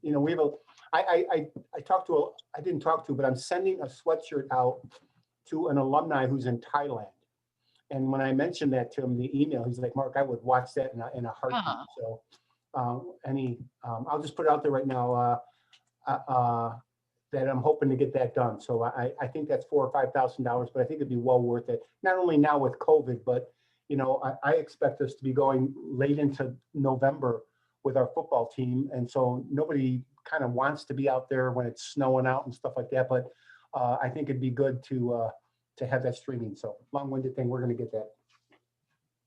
Speaker 5: you know, we have a, I talked to, I didn't talk to, but I'm sending a sweatshirt out to an alumni who's in Thailand. And when I mentioned that to him in the email, he's like, Mark, I would watch that in a heartbeat.
Speaker 1: Ah.
Speaker 5: So I'll just put it out there right now that I'm hoping to get that done. So I think that's $4,000 or $5,000, but I think it'd be well worth it. Not only now with COVID, but you know, I expect us to be going late into November with our football team. And so nobody kind of wants to be out there when it's snowing out and stuff like that. But I think it'd be good to have that streaming. So long-winded thing, we're going to get that.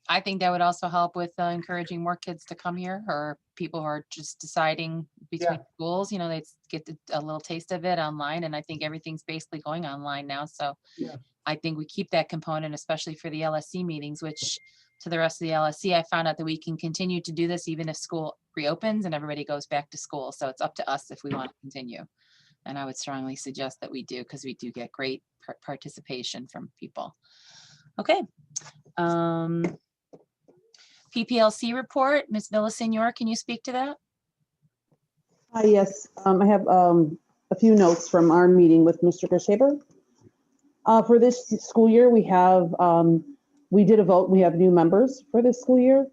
Speaker 1: I think that would also help with encouraging more kids to come here, or people who are just deciding between schools, you know, they get a little taste of it online. And I think everything's basically going online now. So
Speaker 5: Yeah.
Speaker 1: I think we keep that component, especially for the LSC meetings, which to the rest of the LSC, I found out that we can continue to do this even if school reopens and everybody goes back to school. So it's up to us if we want to continue. And I would strongly suggest that we do, because we do get great participation from people. Okay. PPLC report, Ms. Villasenor, can you speak to that?
Speaker 8: Yes, I have a few notes from our meeting with Mr. Gershaber. For this school year, we have, we did a vote. We have new members for this school year.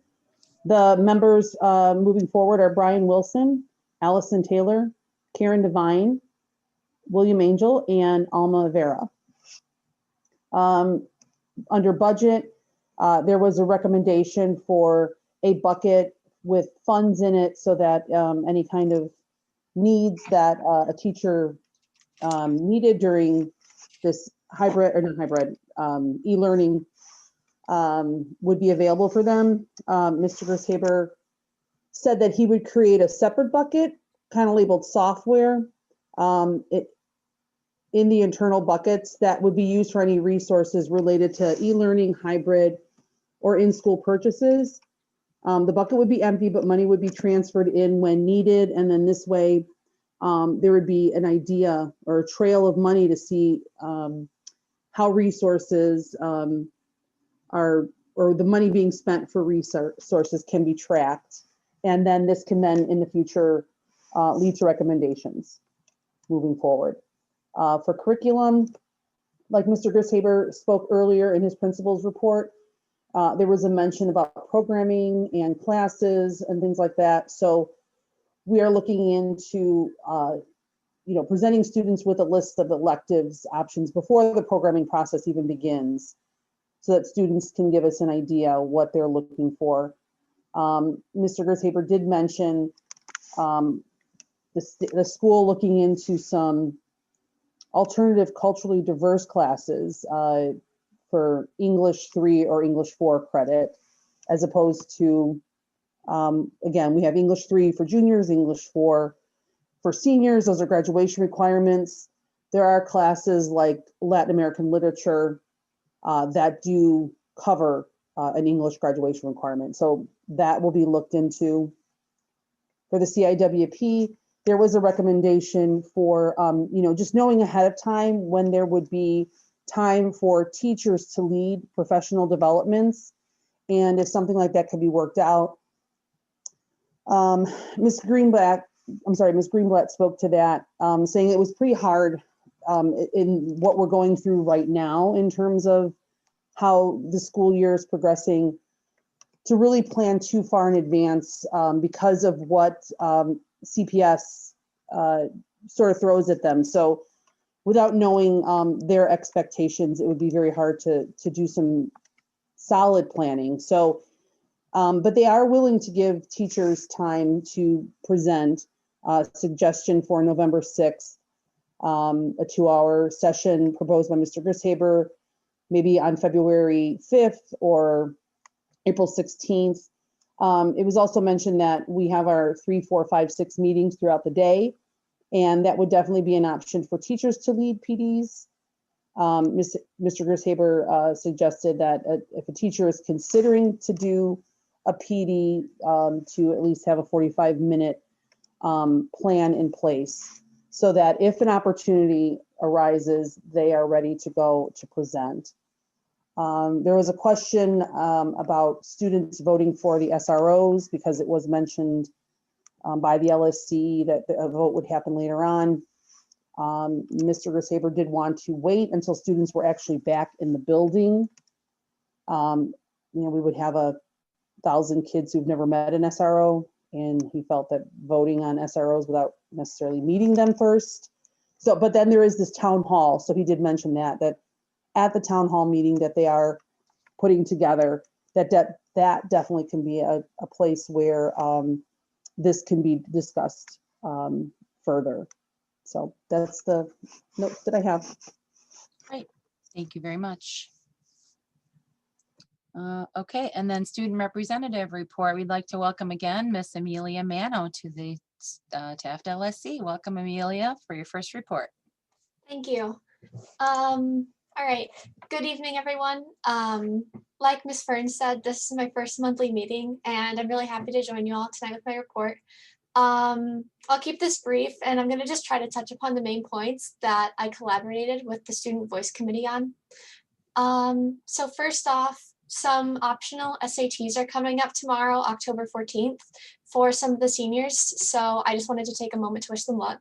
Speaker 8: The members moving forward are Brian Wilson, Allison Taylor, Karen Devine, William Angel, and Alma Vera. Under budget, there was a recommendation for a bucket with funds in it so that any kind of needs that a teacher needed during this hybrid, or not hybrid, e-learning would be available for them. Mr. Gershaber said that he would create a separate bucket, kind of labeled software, in the internal buckets that would be used for any resources related to e-learning, hybrid, or in-school purchases. The bucket would be empty, but money would be transferred in when needed. And then this way, there would be an idea or a trail of money to see how resources are, or the money being spent for resources can be tracked. And then this can then in the future lead to recommendations moving forward. For curriculum, like Mr. Gershaber spoke earlier in his principal's report, there was a mention about programming and classes and things like that. So we are looking into, presenting students with a list of electives options before the programming process even begins, so that students can give us an idea what they're looking for. Mr. Gershaber did mention the school looking into some alternative culturally diverse classes for English 3 or English 4 credit, as opposed to, again, we have English 3 for juniors, English 4 for seniors. Those are graduation requirements. There are classes like Latin American literature that do cover an English graduation requirement. So that will be looked into. For the CIWP, there was a recommendation for, just knowing ahead of time when there would be time for teachers to lead professional developments, and if something like that could be worked out. Ms. Greenblatt spoke to that, saying it was pretty hard in what we're going through right now in terms of how the school year is progressing, to really plan too far in advance because of what CPS sort of throws at them. So without knowing their expectations, it would be very hard to do some solid planning. So, but they are willing to give teachers time to present a suggestion for November 6th, a 2-hour session proposed by Mr. Gershaber, maybe on February 5th or April 16th. It was also mentioned that we have our 3, 4, 5, 6 meetings throughout the day, and that would definitely be an option for teachers to lead PDs. Mr. Gershaber suggested that if a teacher is considering to do a PD, to at least have a 45-minute plan in place. so that if an opportunity arises, they are ready to go to present. There was a question about students voting for the SROs because it was mentioned by the LSC that a vote would happen later on. Mr. Gersaber did want to wait until students were actually back in the building. We would have 1,000 kids who've never met an SRO, and he felt that voting on SROs without necessarily meeting them first. So, but then there is this town hall. So he did mention that at the town hall meeting that they are putting together, that definitely can be a place where this can be discussed further. So that's the notes that I have.
Speaker 1: Great, thank you very much. Okay, and then student representative report. We'd like to welcome again Miss Amelia Mano to the Taft LSC. Welcome, Amelia, for your first report.
Speaker 14: Thank you. All right, good evening, everyone. Like Ms. Fern said, this is my first monthly meeting, and I'm really happy to join you all tonight with my report. I'll keep this brief, and I'm going to just try to touch upon the main points that I collaborated with the Student Voice Committee on. So first off, some optional SATs are coming up tomorrow, October 14th, for some of the seniors. So I just wanted to take a moment to wish them luck.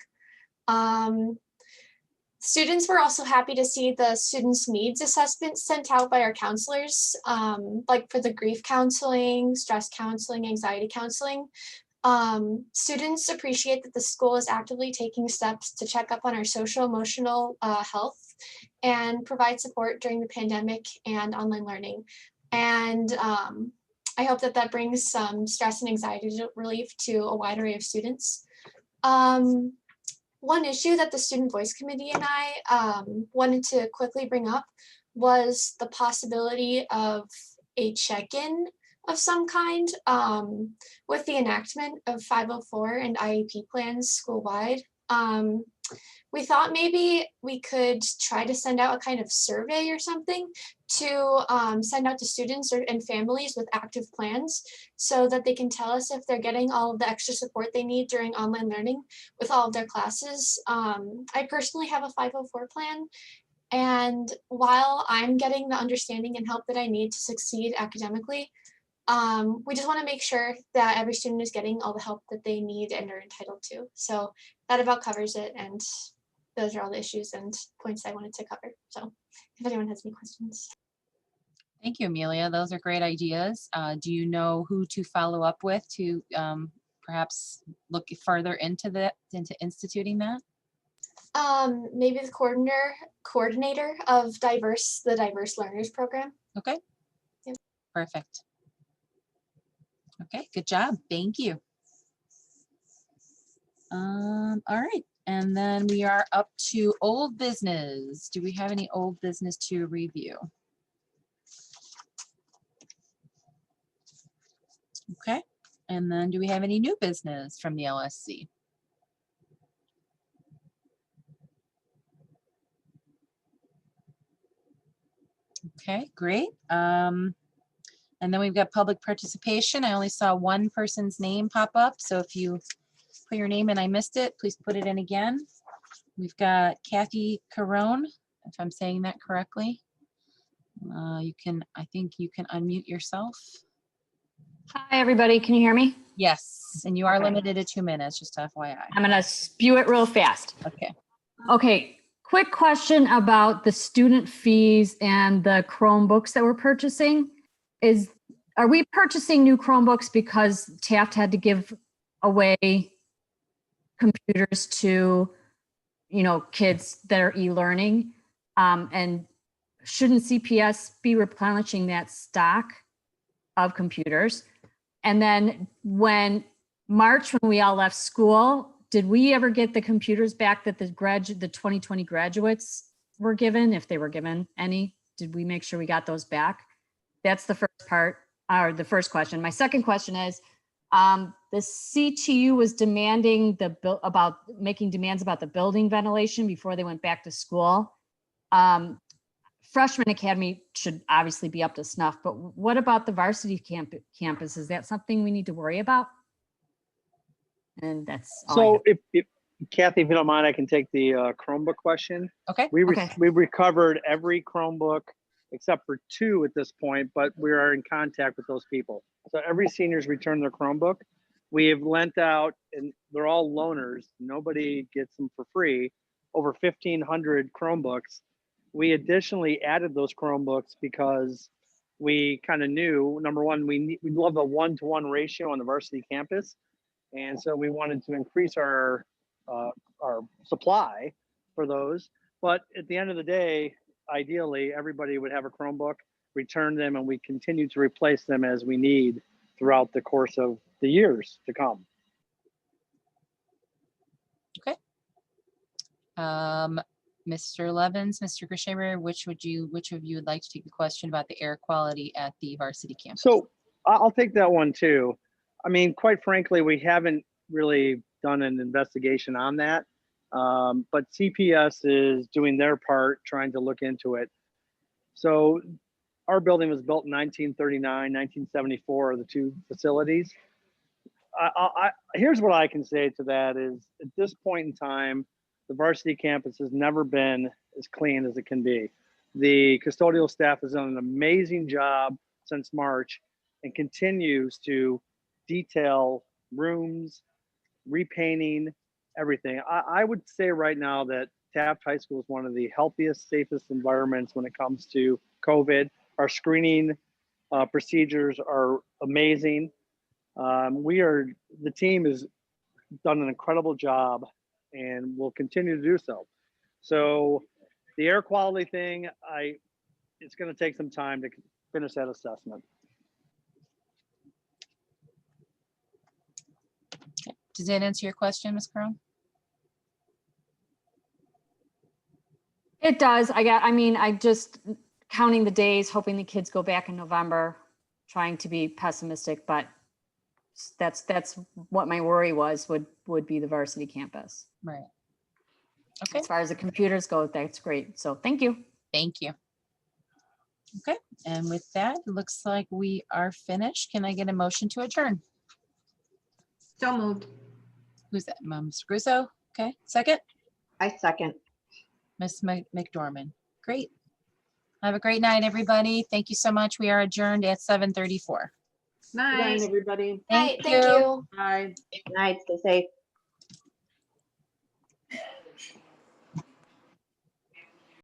Speaker 14: Students were also happy to see the students' needs assessment sent out by our counselors, like for the grief counseling, stress counseling, anxiety counseling. Students appreciate that the school is actively taking steps to check up on our social emotional health and provide support during the pandemic and online learning. And I hope that that brings some stress and anxiety relief to a wide array of students. One issue that the Student Voice Committee and I wanted to quickly bring up was the possibility of a check-in of some kind with the enactment of 504 and IEP plans school-wide. We thought maybe we could try to send out a kind of survey or something to send out to students and families with active plans so that they can tell us if they're getting all of the extra support they need during online learning with all of their classes. I personally have a 504 plan, and while I'm getting the understanding and help that I need to succeed academically, we just want to make sure that every student is getting all the help that they need and are entitled to. So that about covers it, and those are all the issues and points I wanted to cover. So if anyone has any questions.
Speaker 1: Thank you, Amelia. Those are great ideas. Do you know who to follow up with to perhaps look further into instituting that?
Speaker 14: Maybe the coordinator of the Diverse Learners Program.
Speaker 1: Okay.
Speaker 14: Yep.
Speaker 1: Perfect. Okay, good job. Thank you. All right, and then we are up to old business. Do we have any old business to review? Okay, and then do we have any new business from the LSC? Okay, great. And then we've got public participation. I only saw one person's name pop up, so if you put your name in, I missed it, please put it in again. We've got Kathy Carone, if I'm saying that correctly. I think you can unmute yourself.
Speaker 15: Hi, everybody. Can you hear me?
Speaker 1: Yes, and you are
Speaker 15: Okay.
Speaker 1: limited to 2 minutes, just FYI.
Speaker 15: I'm going to spew it real fast.
Speaker 1: Okay.
Speaker 15: Okay. Quick question about the student fees and the Chromebooks that we're purchasing. Are we purchasing new Chromebooks because Taft had to give away computers to, kids that are e-learning? And shouldn't CPS be replenishing that stock of computers? And then when we all left school, did we ever get the computers back that the 2020 graduates were given, if they were given any? Did we make sure we got those back? That's the first part, or the first question. My second question is, the CTU was demanding making demands about the building ventilation before they went back to school. Freshman Academy should obviously be up to snuff, but what about the varsity campus? Is that something we need to worry about? And that's all I
Speaker 10: So
Speaker 15: have.
Speaker 10: Kathy, if you don't mind, I can take the Chromebook question.
Speaker 1: Okay.
Speaker 10: We
Speaker 15: Okay.
Speaker 10: recovered every Chromebook except for 2 at this point, but we are in contact with those people. So every senior's returned their Chromebook. We have lent out, and they're all loaners. Nobody gets them for free. Over 1,500 Chromebooks. We additionally added those Chromebooks because we kind of knew, number one, we love a 1-to-1 ratio on the varsity campus. And so we wanted to increase our supply for those. But at the end of the day, ideally, everybody would have a Chromebook, return them, and we continue to replace them as we need throughout the course of the years to come.
Speaker 1: Mr. Levens, Mr. Grishaber, which of you would like to take the question about the air quality at the varsity campus?
Speaker 10: So I'll take that one too. I mean, quite frankly, we haven't really done an investigation on that. But CPS is doing their part, trying to look into it. So our building was built in 1939, 1974, the 2 facilities. Here's what I can say to that is, at this point in time, the varsity campus has never been as clean as it can be. The custodial staff has done an amazing job since March and continues to detail rooms, repainting, everything. I would say right now that Taft High School is one of the healthiest, safest environments when it comes to COVID. Our screening procedures are amazing. The team has done an incredible job and will continue to do so. So the air quality thing, it's going to take some time to finish that assessment.
Speaker 1: Does that answer your question, Ms. Crum?
Speaker 15: It does. I just counting the days, hoping the kids go back in November, trying to be pessimistic, but that's what my worry would be the varsity campus.
Speaker 1: Right. Okay.
Speaker 15: As far as the computers go, that's great. So thank you.
Speaker 1: Thank you. Okay, and with that, it looks like we are finished. Can I get a motion to adjourn?
Speaker 12: So moved.
Speaker 1: Who's that? Mr. Russo? Okay, second?
Speaker 6: I second.
Speaker 1: Ms. McDormand. Great. Have a great night, everybody. Thank you so much. We are adjourned at 7:34.
Speaker 12: Night.
Speaker 8: Everybody.
Speaker 14: Hi, thank you.
Speaker 8: Bye.
Speaker 6: Good night, stay safe.